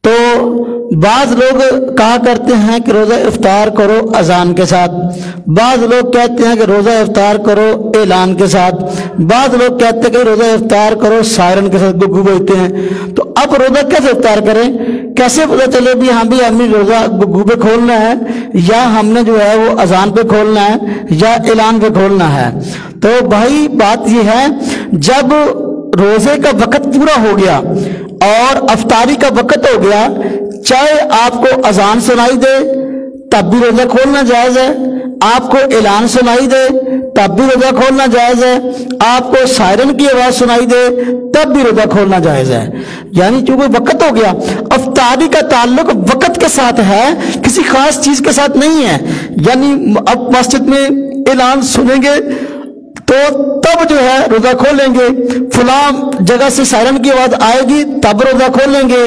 तो बाज़ लोग कहा करते हैं कि रोज़ा इफ्तार करो अजान के साथ, बाज़ लोग कहते हैं कि रोज़ा इफ्तार करो ऐलान के साथ, बाज़ लोग कहते हैं कि रोज़ा इफ्तार करो सायरन के साथ, गुग्गू बजते हैं। तो अब रोज़ा कैसे इफ्तार करें, कैसे पता चले भी हाँ भी हमें रोज़ा गुग्गू पे खोलना है या हमने जो है वो अजान पे खोलना है या ऐलान पे खोलना है। तो भाई बात ये है, जब रोज़े का वक़्त पूरा हो गया और अफ्तारी का वक़्त हो गया, चाहे आपको अजान सुनाई दे तब भी रोजा खोलना जायज है, आपको ऐलान सुनाई दे तब भी रोजा खोलना जायज है, आपको सायरन की आवाज सुनाई दे तब भी रोजा खोलना जायज है। यानी चूंकि वक़्त हो गया, अफ्तारी का ताल्लुक वक़्त के साथ है, किसी खास चीज के साथ नहीं है। यानी अब मस्जिद में ऐलान सुनेंगे तो तब जो है रोजा खोलेंगे, फलां जगह से सायरन की आवाज आएगी तब रोजा खोलेंगे,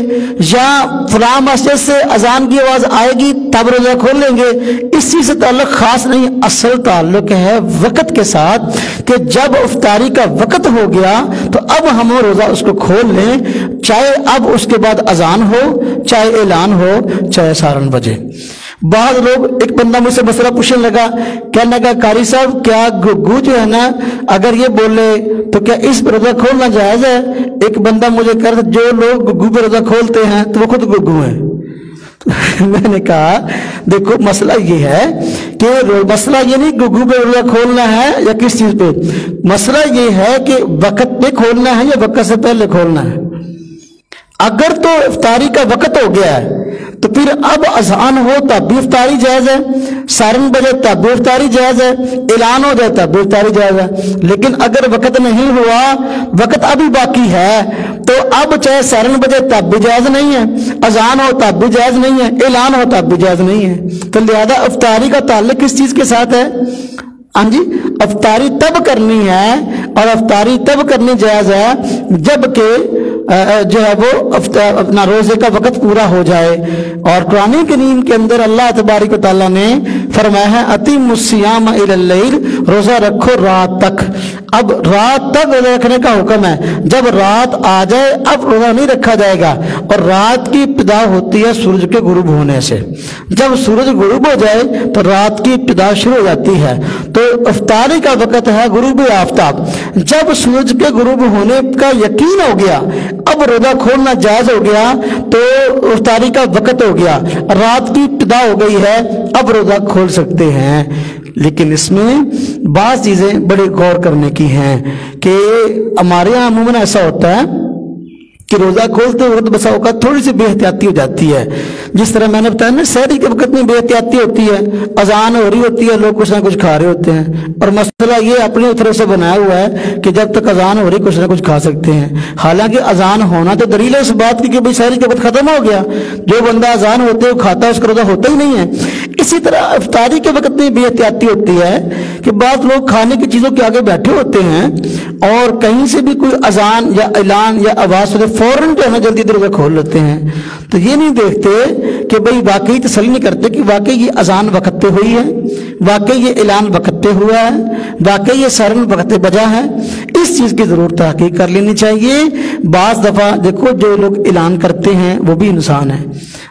या फलां मस्जिद से अजान की आवाज आएगी तब रोजा खोलेंगे। इस चीज से ताल्लुक खास नहीं, असल ताल्लुक है वक़्त के साथ कि जब इफ्तारी का वक़्त हो गया तो अब हम रोजा उसको खोल लें, चाहे अब उसके बाद अजान हो, चाहे ऐलान हो, चाहे सायरन बजे। बाद लोग, एक बंदा मुझसे मसला पूछने लगा, कहने लगा कारी साहब क्या गुग्गू जो है ना अगर ये बोले तो क्या इस पर रोजा खोलना जायज है। एक बंदा मुझे कह रहा था जो लोग गुग्गू पे रोजा खोलते हैं तो वो खुद गुग्गू हैं। मैंने कहा देखो मसला ये है कि मसला ये नहीं गुग्गू पे रोजा खोलना है या किस चीज पे, मसला ये है कि वक़्त पे खोलना है या वक़्त से पहले खोलना है। अगर तो इफ्तारी का वक़्त हो गया है तो फिर अब अज़ान हो तब भी इफ्तारी जायज है, सायरन बजे तब भी इफ्तारी जायज है, ऐलान हो जाए तब भी इफ्तारी जायज है। लेकिन अगर वक़्त नहीं हुआ, वक़्त अभी बाकी है, तो अब चाहे सायरन बजे तब भी जायज नहीं है, अज़ान हो तब भी जायज नहीं है, ऐलान हो तब भी जायज नहीं है। तो लिहाजा इफ्तारी का ताल्लुक किस चीज के साथ है? हाँ जी, अफ्तारी तब करनी है और अफ्तारी तब करनी जायज है जबकि जो है वो अपना रोजे का वक़्त पूरा हो जाए। और कुरान करीम के अंदर अल्लाह तबारक व तआला ने फरमाया है अतिमुस्सियाम इलल लैल, रोजा रखो रात तक। अब रात तक रोजा रखने का हुक्म है। जब रात आ जाए अब रोजा नहीं रखा जाएगा। और रात की इब्तिदा होती है सूरज के गुरूब होने से। जब सूरज गुरूब हो जाए तो रात की इब्तिदा शुरू हो जाती है। तो इफ्तारी का वक्त है गुरूब आफ्ताब। जब सूरज के गुरूब होने का यकीन हो गया, अब रोजा खोलना जायज हो गया, तो इफ्तारी का वक्त हो गया, रात की इब्तिदा हो गई है, अब रोजा खोल सकते हैं। लेकिन इसमें बात चीजें बड़े गौर करने की हैं कि हमारे यहाँ अमूमन ऐसा होता है कि रोजा खोलते वक्त बसा औकात थोड़ी सी बेहतियाती हो जाती है। जिस तरह मैंने बताया ना, सहरी के वक्त में बेहतियाती होती है, अजान हो रही होती है, लोग कुछ ना कुछ खा रहे होते हैं, और मसला ये अपनी तरफ से बनाया हुआ है कि जब तक अजान हो रही कुछ ना कुछ खा सकते हैं। हालांकि अजान होना तो दलील है इस बात की कि भाई सहरी के वक्त खत्म हो गया, जो बंदा अजान होते हुए खाता है उसका रोजा होता ही नहीं है। इसी तरह इफ्तारी के वक्त में बेहतियाती होती है कि बाद लोग खाने की चीजों के आगे बैठे होते हैं और कहीं से भी कोई अजान या ऐलान या आवाज सुने फौरन जो है ना जल्दी रोजा खोल लेते हैं। तो ये नहीं देखते कि भाई वाकई तसल्ली नहीं करते कि वाकई ये अजान वक्त पे हुई है, वाकई ये ऐलान वक्त पे हुआ है, वाकई ये सारन वक्त पे बजा है। इस चीज की जरूर तहकीक कर लेनी चाहिए। बाज दफा देखो जो लोग ऐलान करते हैं वो भी इंसान है,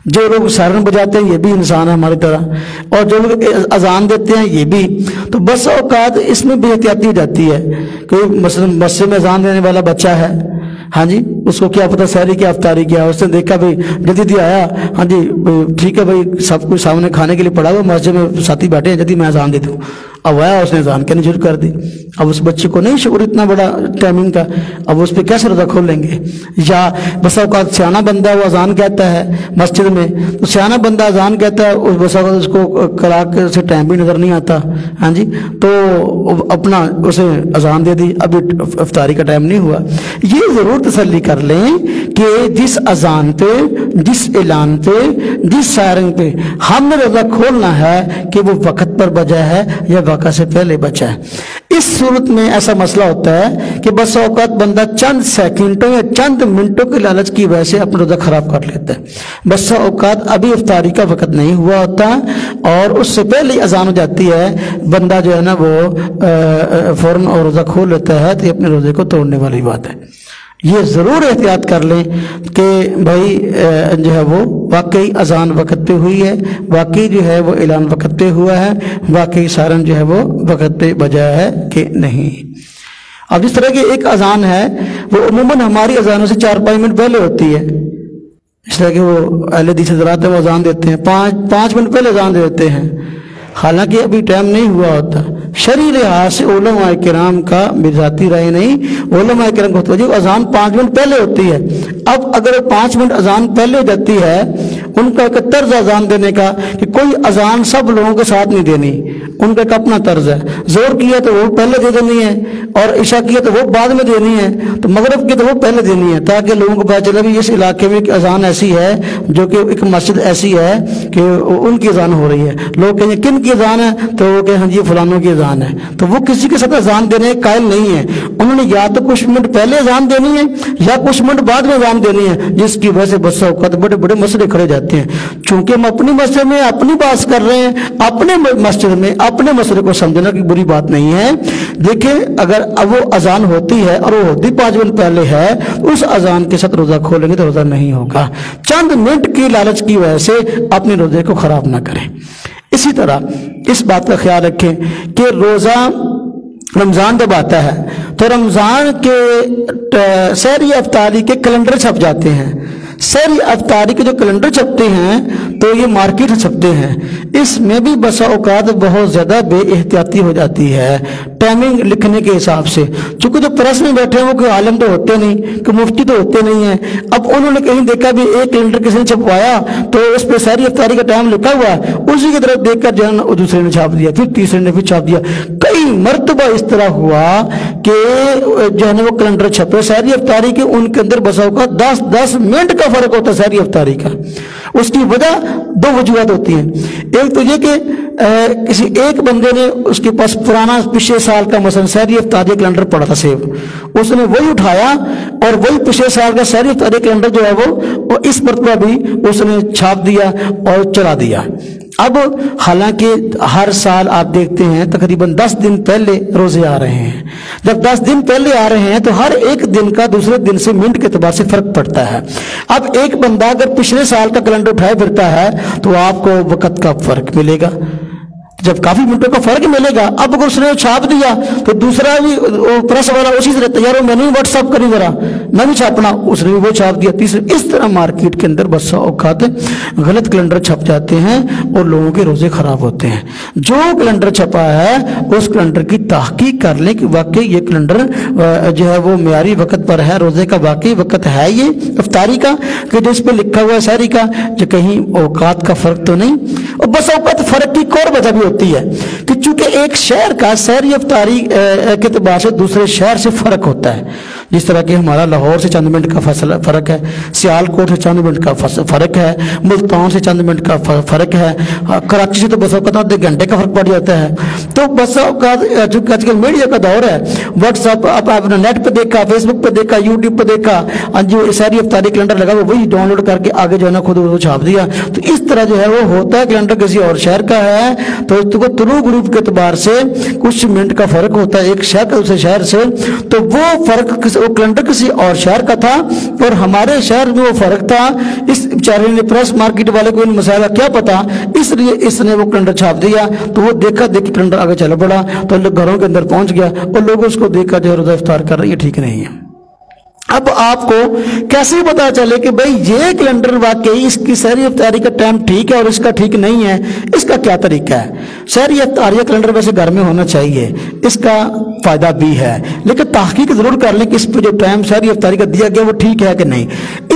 जो लोग सारन बजाते हैं ये भी इंसान है हमारी तरह, और जो लोग अजान देते हैं ये भी। तो बस औकात इसमें बेहतियाती हो जाती है। कोई मसलन मस्जिद में अजान देने वाला बच्चा है, हाँ जी, उसको क्या पता सहरी क्या अफ्तारी क्या, उसने देखा भाई जल्दी आया, हाँ जी ठीक है भाई सब कुछ सामने खाने के लिए पड़ा हुआ, मस्जिद में साथी बैठे हैं, जल्दी मैं अजान दे दूँ। अब आया उसने अजान कहनी शुरू कर दी। अब उस बच्चे को नहीं शऊर इतना बड़ा टाइमिंग का, अब उस पर कैसे रोजा खोल लेंगे। या बस औकात सियाना बंदा है वो अजान कहता है मस्जिद में, तो सियाना बंदा अजान कहता है, उस बस औकात उसको कलाक से टाइम भी नजर नहीं आता, हाँ जी, तो अपना उसे अजान दे दी, अभी इफ्तारी का टाइम नहीं हुआ। ये जरूर तसल्ली कर लें कि जिस अजान पे, जिस ऐलान पे, जिस सायरन पे हमने रोजा खोलना है कि वो वक्त पर बजा है या वक्त से पहले बचा है। इस सूरत में ऐसा मसला होता है कि बस औकात बंदा चंद सेकंडों या चंद मिनटों के लालच की वजह से अपना रोजा खराब कर लेता है। बस औकात अभी इफ्तारी का वक्त नहीं हुआ होता और उससे पहले अजान हो जाती है, बंदा जो है ना वो फौरन और रोजा खोल लेता है, तो ये अपने रोजे को तोड़ने वाली बात है। ये जरूर एहतियात कर लें कि भाई जो है वो वाकई अजान वक्त पे हुई है, वाकई जो है वो ऐलान वक्त पे हुआ है, वाकई सारन जो है वो वक्त पे बजा है कि नहीं। अब जिस तरह की एक अजान है वो उमूमन हमारी अजानों से 4-5 मिनट पहले होती है। इस तरह के वो अहले हदीस हज़रात वो अजान देते हैं, 5 मिनट पहले अजान देते हैं, हालांकि अभी टाइम नहीं हुआ होता। शरई लिहाज से उलमाए किराम का बिजाती राय नहीं, उलमाए किराम को तो अजान 5 मिनट पहले होती है। अब अगर 5 मिनट अजान पहले हो जाती है, उनका एक तर्ज अजान देने का कि कोई अजान सब लोगों के साथ नहीं देनी, उनका एक अपना तर्ज है। जोर किया तो वो पहले दे देनी है और इशा किया तो वो बाद में देनी है, तो मगरिब की तो वो पहले देनी है, ताकि लोगों को पता चले भी इस इलाके में एक अजान ऐसी है जो कि एक मस्जिद ऐसी है कि उनकी अजान हो रही है। लोग कहेंगे किन की अजान है, तो वो कहें हाँ जी फलानों की अजान है, तो वो किसी के साथ अजान देने के कायल नहीं है। उन्होंने या तो कुछ मिनट पहले अजान देनी है या कुछ मिनट बाद में अजान देनी है, जिसकी वजह से बस औकात बड़े बड़े मसले खड़े जाते हैं। चूंकि हम अपनी मस्जिद में अपनी बात कर रहे हैं, अपने मस्जिद में अपने मसले को समझना की बुरी बात नहीं है। देखिए अगर अब वो अजान होती है और वो होती 5 मिनट पहले है, उस अजान के साथ रोजा खोलेंगे तो रोजा नहीं होगा। चंद मिनट की लालच की वजह से अपने रोजे को खराब ना करें। इसी तरह इस बात का ख्याल रखें कि रोजा रमजान जब आता है तो रमजान के सहरी अफ्तारी के कैलेंडर छप जाते हैं। सहरी अफ्तारी के जो कैलेंडर छपते हैं तो ये मार्केट से छपते हैं, इसमें भी बसा औकात बहुत ज्यादा बेएहतियाती हो जाती है टाइमिंग लिखने के हिसाब से। चूंकि जो प्रेस में बैठे हैं वो कोई आलम तो होते नहीं, कोई मुफ्ती तो होते नहीं है। अब उन्होंने कहीं देखा भी एक कैलेंडर किसी ने छपवाया तो उस पर सहरी अफ्तारी का टाइम लिखा हुआ है, उसी की तरफ देखकर जो है दूसरे ने छाप दिया, फिर तीसरे ने फिर छाप दिया। कई मरतबा इस तरह हुआ कि जो है ना वो कैलेंडर छपे सहरी अफ्तारी के, उनके अंदर बसा औकात 10-10 मिनट का फर्क होता है सहरी अफ्तारी का। उसकी वजह 2 वजूहत होती हैं। एक तो ये कि किसी एक बंदे ने उसके पास पुराना पिछले साल का मसलन सहरी अफ्तारी कैलेंडर पड़ा था सेव, उसने वही उठाया और वही पिछले साल का सहरी अफ्तारी कैलेंडर जो है वो इस मरतबा भी उसने छाप दिया और चला दिया। اب حالانکہ ہر سال آپ دیکھتے ہیں تقریباً 10 دن پہلے روزے آ رہے ہیں. جب 10 دن پہلے آ رہے ہیں تو ہر ایک دن کا دوسرے دن سے منٹ کے اعتبار سے فرق پڑتا ہے. اب ایک بندہ اگر پچھلے سال کا کیلنڈر اٹھائے پھرتا ہے تو آپ کو وقت کا فرق ملے گا، جب کافی منٹوں کا فرق ملے گا. اب اگر اس نے چھاپ دیا تو دوسرا بھی پریس والا اسی طرح تیار ہو، میں نے واٹس ایپ کری ذرا میں بھی چھاپنا، اس نے بھی وہ چھاپ دیا. تیسرے اس طرح مارکیٹ کے اندر بسا اوقات غلط کیلنڈر چھپ جاتے ہیں اور لوگوں کے روزے خراب ہوتے ہیں. جو کیلنڈر چھپا ہے اس کیلنڈر کی تحقیق کر لیں کہ واقعی یہ کیلنڈر جو ہے وہ معیاری وقت پر ہے، روزے کا واقعی وقت ہے یہ افطاری کا کہ جو اس پہ لکھا ہوا ہے سحری کا، جو کہیں اوقات کا فرق تو نہیں. اور بس اوقات فرق کی ایک اور وجہ بھی ہوتی ہے کہ چونکہ ایک شہر کا سحری افطاری کے اعتبار سے دوسرے شہر سے فرق ہوتا ہے. جس طرح کہ ہمارا لاہور سے چند منٹ کا فرق ہے، سیالکوٹ سے چند منٹ کا فرق ہے، ملتان سے چند منٹ کا فرق ہے، کراچی سے تو بس اوقات آدھے گھنٹے کا فرق پڑ جاتا ہے. تو بس اوقات چونکہ آج کل میڈیا کا دور ہے، واٹس ایپ آپ نے نیٹ پہ دیکھا، فیس بک پہ دیکھا، یوٹیوب پہ دیکھا، جو سحری افطاری کیلنڈر لگا وہی ڈاؤن لوڈ کر کے آگے جو ہے نا خود وہ چھاپ دیا. تو اس طرح جو ہے وہ ہوتا ہے کیلنڈر کسی اور شہر کا ہے تو طلوع غروب کے اعتبار سے کچھ منٹ کا فرق ہوتا ہے ایک شہر کا دوسرے شہر سے. تو وہ فرق وہ کیلنڈر کسی اور شہر کا تھا اور ہمارے شہر میں وہ فرق تھا. اس بیچارے نے پریس مارکیٹ والے کو ان مسائل کا کیا پتا، اس لیے اس نے وہ کیلنڈر چھاپ دیا. تو وہ دیکھا دیکھی کیلنڈر آگے چلا پڑا تو گھروں کے اندر پہنچ گیا اور لوگ اس کو دیکھا جو روزہ افطار کر رہے ہیں، یہ ٹھیک نہیں ہے. اب آپ کو کیسے پتا چلے کہ بھئی یہ کیلنڈر واقعی اس کی سحری افطاری کا ٹائم ٹھیک ہے اور اس کا ٹھیک نہیں ہے؟ اس کا کیا طریقہ ہے؟ سحری افطاری کا کیلنڈر ویسے گھر میں ہونا چاہیے، اس کا فائدہ بھی ہے، لیکن تحقیق ضرور کر لیں کہ اس پہ جو ٹائم سحری افطاری کا دیا گیا وہ ٹھیک ہے کہ نہیں.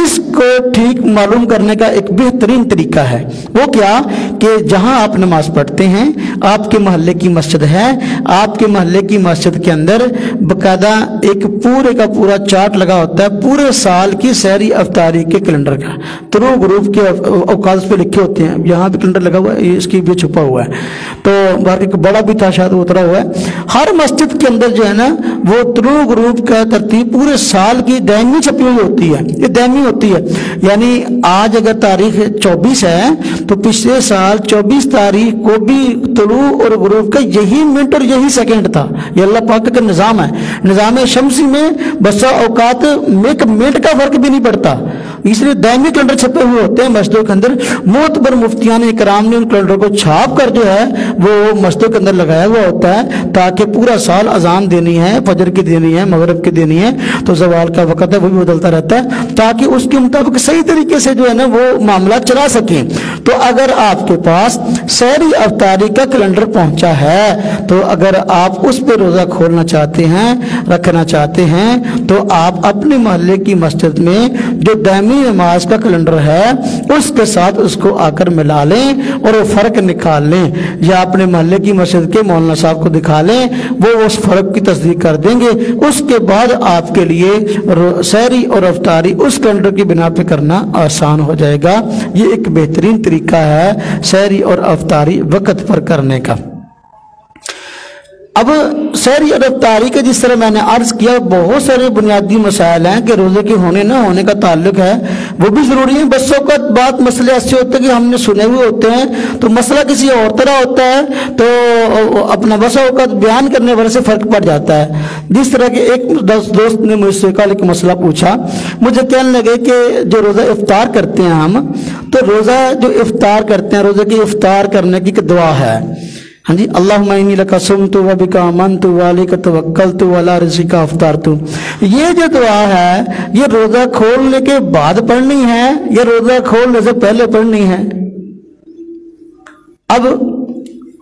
اس کو ٹھیک معلوم کرنے کا ایک بہترین طریقہ ہے. وہ کیا کہ جہاں آپ نماز پڑھتے ہیں، آپ کے محلے کی مسجد ہے، آپ کے محلے کی مسجد کے اندر باقاعدہ ایک پورے کا پورا چارٹ لگا ہوتا ہے پورے سال کی سحری افطاری کے کیلنڈر کا. طلوع غروب کے اوقات پہ لکھے ہوتے ہیں، یہاں بھی کیلنڈر لگا ہوا ہے، اس کی بھی چھپا ہوا ہے. تو باقی بڑا بھی تھا شاید اترا ہوا ہے. ہر مسجد کے اندر جو ہے نا وہ طلوع غروب کا ترتیب پورے سال کی دائمی چھپی ہوئی ہوتی ہے. یہ دائمی ہوتی ہے، یعنی آج اگر تاریخ 24 ہے تو پچھلے سال 24 تاریخ کو بھی طلوع اور غروب کا یہی منٹ اور یہی سیکنڈ تھا. یہ اللہ پاک کا نظام ہے. نظام شمسی میں بسا اوقات ایک منٹ کا فرق بھی نہیں پڑتا، اس لیے دائمی کیلنڈر چھپے ہوئے ہوتے ہیں مسجدوں کے اندر. معتبر مفتیان اکرام نے ان کیلنڈر کو چھاپ کر جو ہے وہ مسجدوں کے اندر لگایا ہوا ہوتا ہے تاکہ پورا سال اذان دینی ہے، فجر کی دینی ہے، مغرب کی دینی ہے، تو زوال کا وقت ہے وہ بھی بدلتا رہتا ہے تاکہ اس کے مطابق صحیح طریقے سے جو ہے نا وہ معاملات چلا سکیں. تو اگر آپ کے پاس سحری افطاری کا کیلنڈر پہنچا ہے تو اگر آپ اس پہ روزہ کھولنا چاہتے ہیں، رکھنا چاہتے ہیں، تو آپ اپنے محلے کی مسجد میں جو دائمی نماز کا کیلنڈر ہے اس کے ساتھ اس کو آ کر ملا لیں اور وہ فرق نکال لیں، یا اپنے محلے کی مسجد کے مولانا صاحب کو دکھا لیں، وہ اس فرق کی تصدیق کر دیں گے. اس کے بعد آپ کے لیے سحری اور افطاری اس کیلنڈر کی بنا پہ کرنا آسان ہو جائے گا. یہ ایک بہترین طریقہ ہے سحری اور افطاری وقت پر کرنے کا. اب سحری اور افطاری کے جس طرح میں نے عرض کیا بہت سارے بنیادی مسائل ہیں کہ روزے کے ہونے نہ ہونے کا تعلق ہے، وہ بھی ضروری ہے. بس اوقات بات مسئلے ایسے ہوتے ہیں کہ ہم نے سنے ہوئے ہوتے ہیں تو مسئلہ کسی اور طرح ہوتا ہے تو اپنا بس اوقات بیان کرنے والے سے فرق پڑ جاتا ہے. جس طرح کہ ایک دوست نے مجھ سے کل ایک مسئلہ پوچھا، مجھے کہنے لگے کہ جو روزہ افطار کرتے ہیں ہم، تو روزہ جو افطار کرتے ہیں، روزے کی افطار کرنے کی ایک دعا ہے، ہاں جی، اللہم انی لک صمت و بک آمنت و علیک توکلت و علی رزقک افطرت. یہ جو دعا ہے یہ روزہ کھولنے کے بعد پڑھنی ہے یا روزہ کھولنے سے پہلے پڑھنی ہے؟ اب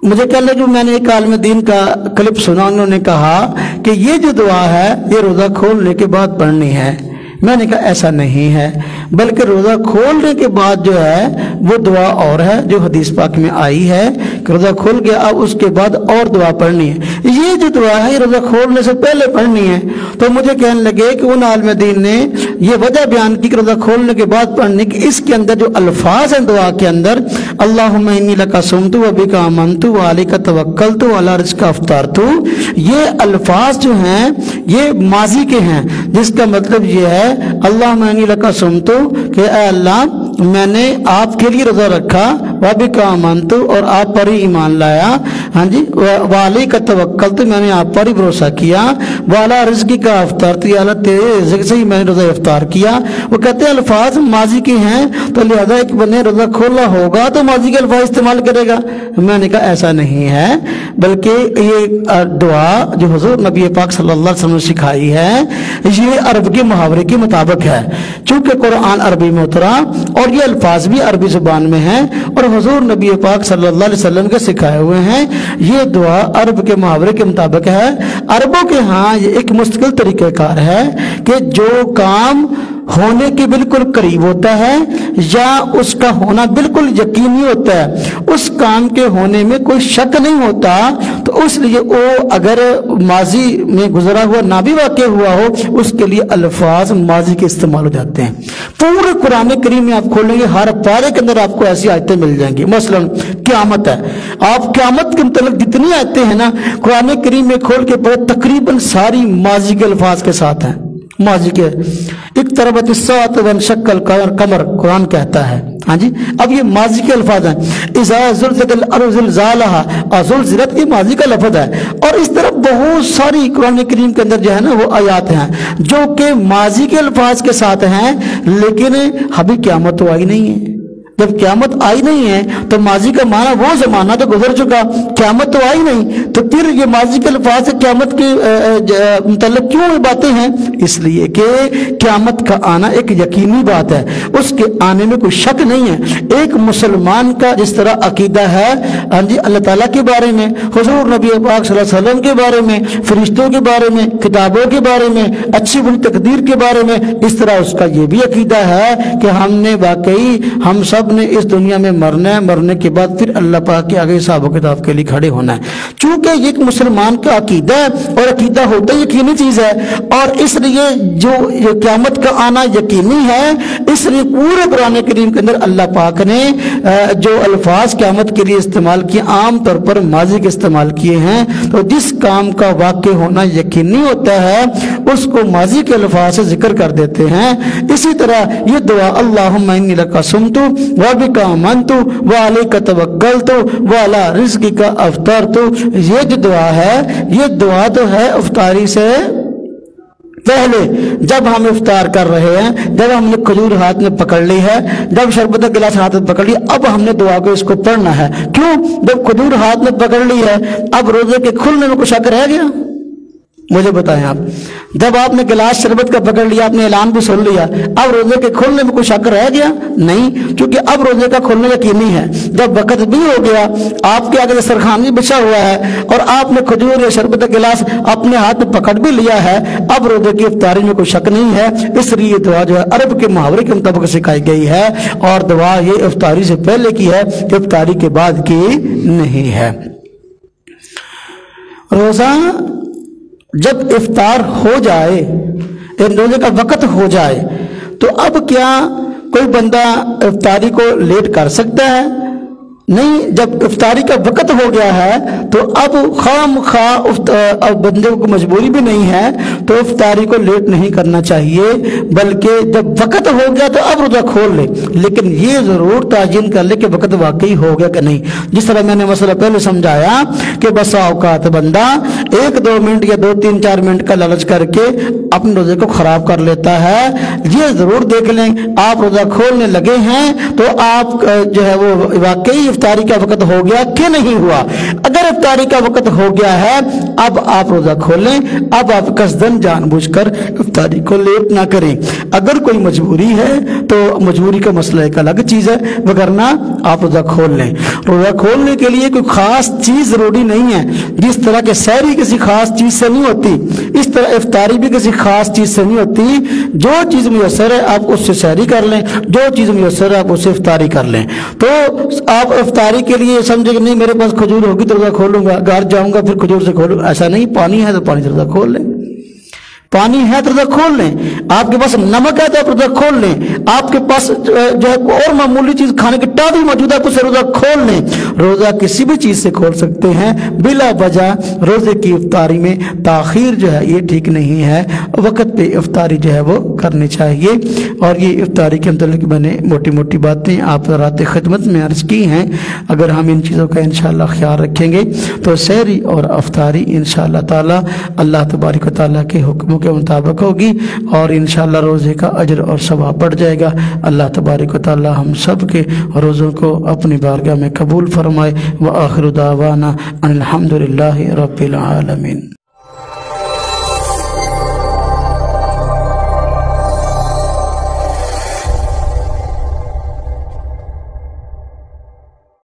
مجھے کہنے لگا کہ میں نے ایک عالم دین کا کلپ سنا، انہوں نے کہا کہ یہ جو دعا ہے یہ روزہ کھولنے کے بعد پڑھنی ہے. میں نے کہا ایسا نہیں ہے، بلکہ روزہ کھولنے کے بعد جو ہے وہ دعا اور ہے جو حدیث پاک میں آئی ہے کہ روزہ کھول گیا اب اس کے بعد اور دعا پڑھنی ہے. یہ جو دعا ہے یہ روزہ کھولنے سے پہلے پڑھنی ہے. تو مجھے کہنے لگے کہ ان عالم دین نے یہ وجہ بیان کی کہ روزہ کھولنے کے بعد پڑھنے کی، اس کے اندر جو الفاظ ہیں دعا کے اندر، اللہم انی لک صمت و بک آمنت و علیک توکلت و علی رزقک افطرت، یہ الفاظ جو ہیں یہ ماضی کے ہیں، جس کا مطلب یہ ہے اللہم انی لک صمت کہ اے اللہ میں نے آپ کے لیے روزہ رکھا वबिका आमनतु, और आप पर ही ईमान लाया, हाँ जी, वालैका तवक्कलतु, मैंने आप पर ही भरोसा किया, वाला रिज़्क़िका अफ़्तरतु, या अल्लाह तेरे रिज़्क़ से ही मैंने रोज़ा इफ्तार किया। वो कहते हैं अल्फाज माजी के हैं तो लिहाजा एक बंदे रोज़ा खोला होगा तो माजी के अल्फाज इस्तेमाल करेगा। मैंने कहा ऐसा नहीं है, बल्कि ये दुआ जो हुज़ूर नबी पाक सल्लल्लाहु अलैहि वसल्लम ने सिखाई है ये अरब के मुहावरे के मुताबिक है। चूँकि कुरान अरबी में उतरा और ये अल्फाज भी अरबी ज़ुबान में हैं और हुज़ूर नबी पाक सल्लल्लाहु अलैहि वसल्लम के सिखाए हुए हैं, ये दुआ अरब के मुहावरे के मुताबिक है। अरबों के यहाँ ये एक मुस्तकिल तरीक़ाकार है कि जो काम होने के बिल्कुल करीब होता है या उसका होना बिल्कुल यकीनी होता है, उस काम के होने में कोई शक नहीं होता, तो इसलिए वो अगर माजी में गुजरा हुआ ना भी वाक़ हुआ हो उसके लिए अल्फाज माजी के इस्तेमाल हो जाते हैं। पूरे कुरान करीम में आप खोलेंगे हर पारे के अंदर आपको ऐसी आयतें मिल जाएंगी। मसलन क़यामत है, आप क़यामत के मतलब जितनी आयतें हैं ना कुरान करीम में खोल के पढ़े तकरीबन सारी माजी के अल्फाज के साथ हैं। माजी के एक तरबत सात वन शक्ल कमर कुरान कहता है, हाँ जी। अब ये माजी के अल्फाज हैं, इज़ा ज़ुलज़िलतिल अर्ज़ु ज़िलज़ालहा, ज़ुलज़िलत ये माजी का लफ्ज़ है। और इस तरह बहुत सारी कुरान करीम के अंदर जो है ना वो आयात हैं जो कि माजी के अल्फाज के साथ हैं, लेकिन अभी क़यामत तो आई नहीं है। जब क़यामत आई नहीं है तो माजी का माना वो ज़माना तो गुजर चुका, क़यामत तो आई नहीं, तो फिर ये माजी के अल्फाज से क़यामत के मतलब क्यों ये बातें हैं? इसलिए कि क़यामत का आना एक यकीनी बात है, उसके आने में कोई शक नहीं है। एक मुसलमान का जिस तरह अकीदा है, हाँ जी, अल्लाह ताला के बारे में, हुज़ूर नबी पाक सल्लल्लाहु अलैहि वसल्लम के बारे में, फरिश्तों के बारे में, किताबों के बारे में, अच्छी बुरी तकदीर के बारे में, इस तरह उसका ये भी अकीदा है कि हमने वाकई हम सब ने इस दुनिया में मरना है, मरने के बाद फिर अल्लाह पाक के आगे हिसाब किताब के लिए खड़े होना है। चूंकि ये एक मुसलमान का अकीदा है और अकीदा होता ही यकीनी चीज है, और इसलिए जो ये क़यामत का आना यकीनी है, इसलिए पूरे कुरान करीम के अंदर अल्लाह पाक ने जो अल्फाज क़यामत के लिए इस्तेमाल किए आम तौर पर माजी के इस्तेमाल किए हैं। तो जिस काम का वाक़ होना यकीनी होता है उसको माजी के अल्फाज से जिक्र कर देते हैं। इसी तरह ये दुआ अल्लाहुम्मा इन्नी लका सुमतु वबिका आमनतु व अलैका तवक्कलतु व अला रिज़्क़िका अफ़्तरतु, ये जो दुआ है ये दुआ तो है इफ्तारी से पहले, जब हम इफ्तार कर रहे हैं, जब हमने खजूर हाथ में पकड़ ली है, जब शरबत का गिलास हाथ में पकड़ लिया, अब हमने दुआ को इसको पढ़ना है। क्यों? जब खजूर हाथ में पकड़ ली है, अब रोजे के खुलने में कुछ शक रह गया? मुझे बताएं आप, जब आपने गिलास शरबत का पकड़ लिया, आपने ऐलान भी सुन लिया, अब रोजे के खुलने में कुछ शक रह गया? नहीं, क्योंकि अब रोजे का खुलना यकीनी है। जब वक़्त भी हो गया, आपके आगे दस्तरखान भी बिछा हुआ है और आपने खजूर या शरबत का गिलास अपने हाथ में पकड़ भी लिया है, अब रोजे की इफ्तारी में कोई शक नहीं है। इसलिए ये दुआ जो है अरब के मुहावरे के मुताबिक सिखाई गई है, और दुआ ये इफ्तारी से पहले की है, इफ्तारी के बाद की नहीं है। रोजा जब इफ्तार हो जाए, रोजे का वक़्त हो जाए, तो अब क्या कोई बंदा इफ्तारी को लेट कर सकता है? नहीं, जब इफ्तारी का वक़्त हो गया है तो अब अब बंदे को मजबूरी भी नहीं है तो इफ्तारी को लेट नहीं करना चाहिए, बल्कि जब वक़्त हो गया तो अब रोज़ा खोल ले, लेकिन ये ज़रूर तायीन कर ले कि वक़्त वाकई हो गया कि नहीं। जिस तरह मैंने मसला पहले समझाया कि बसा औकात बंदा 1-2 मिनट या 2-3-4 मिनट का लालच करके अपने रोज़े को ख़राब कर लेता है। ये ज़रूर देख लें, आप रोज़ा खोलने लगे हैं तो आप जो है वो वाकई इफ्तारी का वक़्त हो गया कि नहीं हुआ। अगर इफ्तारी का वक़्त हो गया है, अब आप रोज़ा खोलें, अब आप कसदन जानबूझकर इफ्तारी को लेट ना करें। अगर कोई मजबूरी है तो मजबूरी का मसला एक अलग चीज़ है, वगरना आप रोज़ा खोल लें। रोज़ा खोलने के लिए कोई ख़ास चीज़ ज़रूरी नहीं है। जिस तरह के सहरी किसी ख़ास चीज़ से नहीं होती, इस तरह इफ्तारी भी किसी ख़ास चीज़ से नहीं होती। जो चीज़ मुयस्सर है आप उससे सहरी कर लें, जो चीज़ मुयस्सर है आप उससे इफ्तारी कर लें। तो आप इफ्तारी के लिए समझे कि नहीं मेरे पास खजूर होगी तो रोज़ा खोलूंगा, घर जाऊंगा फिर खजूर से खोलूंगा, ऐसा नहीं। पानी है तो पानी से रोज़ा खोल लें। पानी है तो रोजा खोल लें, आपके पास नमक है तो आप रोजा खोल लें, आपके पास जो है और मामूली चीज खाने की टाफी मौजूद है तो उसे रोजा खोल लें। रोजा किसी भी चीज से खोल सकते हैं, बिला वजह रोजे की इफ्तारी में ताखीर जो है ये ठीक नहीं है, वक्त पे इफ्तारी जो है वो करनी चाहिए। और ये इफ्तारी के मतलब मैंने मोटी मोटी बातें आप रात खिदमत में अर्ज की हैं। अगर हम इन चीज़ों का इंशाअल्लाह ख्याल रखेंगे तो सहरी और अफ्तारी इंशाअल्लाह ताला अल्लाह तबारक व तआला के हुक्मों के मुताबिक होगी और इंशाअल्लाह रोज़े का अजर और सवाब बढ़ जाएगा। अल्लाह तबारक व तआला हम सब के रोज़ों को अपनी बारगाह में कबूल फरमाए। व आखिर दावाना अनिल हम्दुलिल्लाहि रब्बिल आलमीन।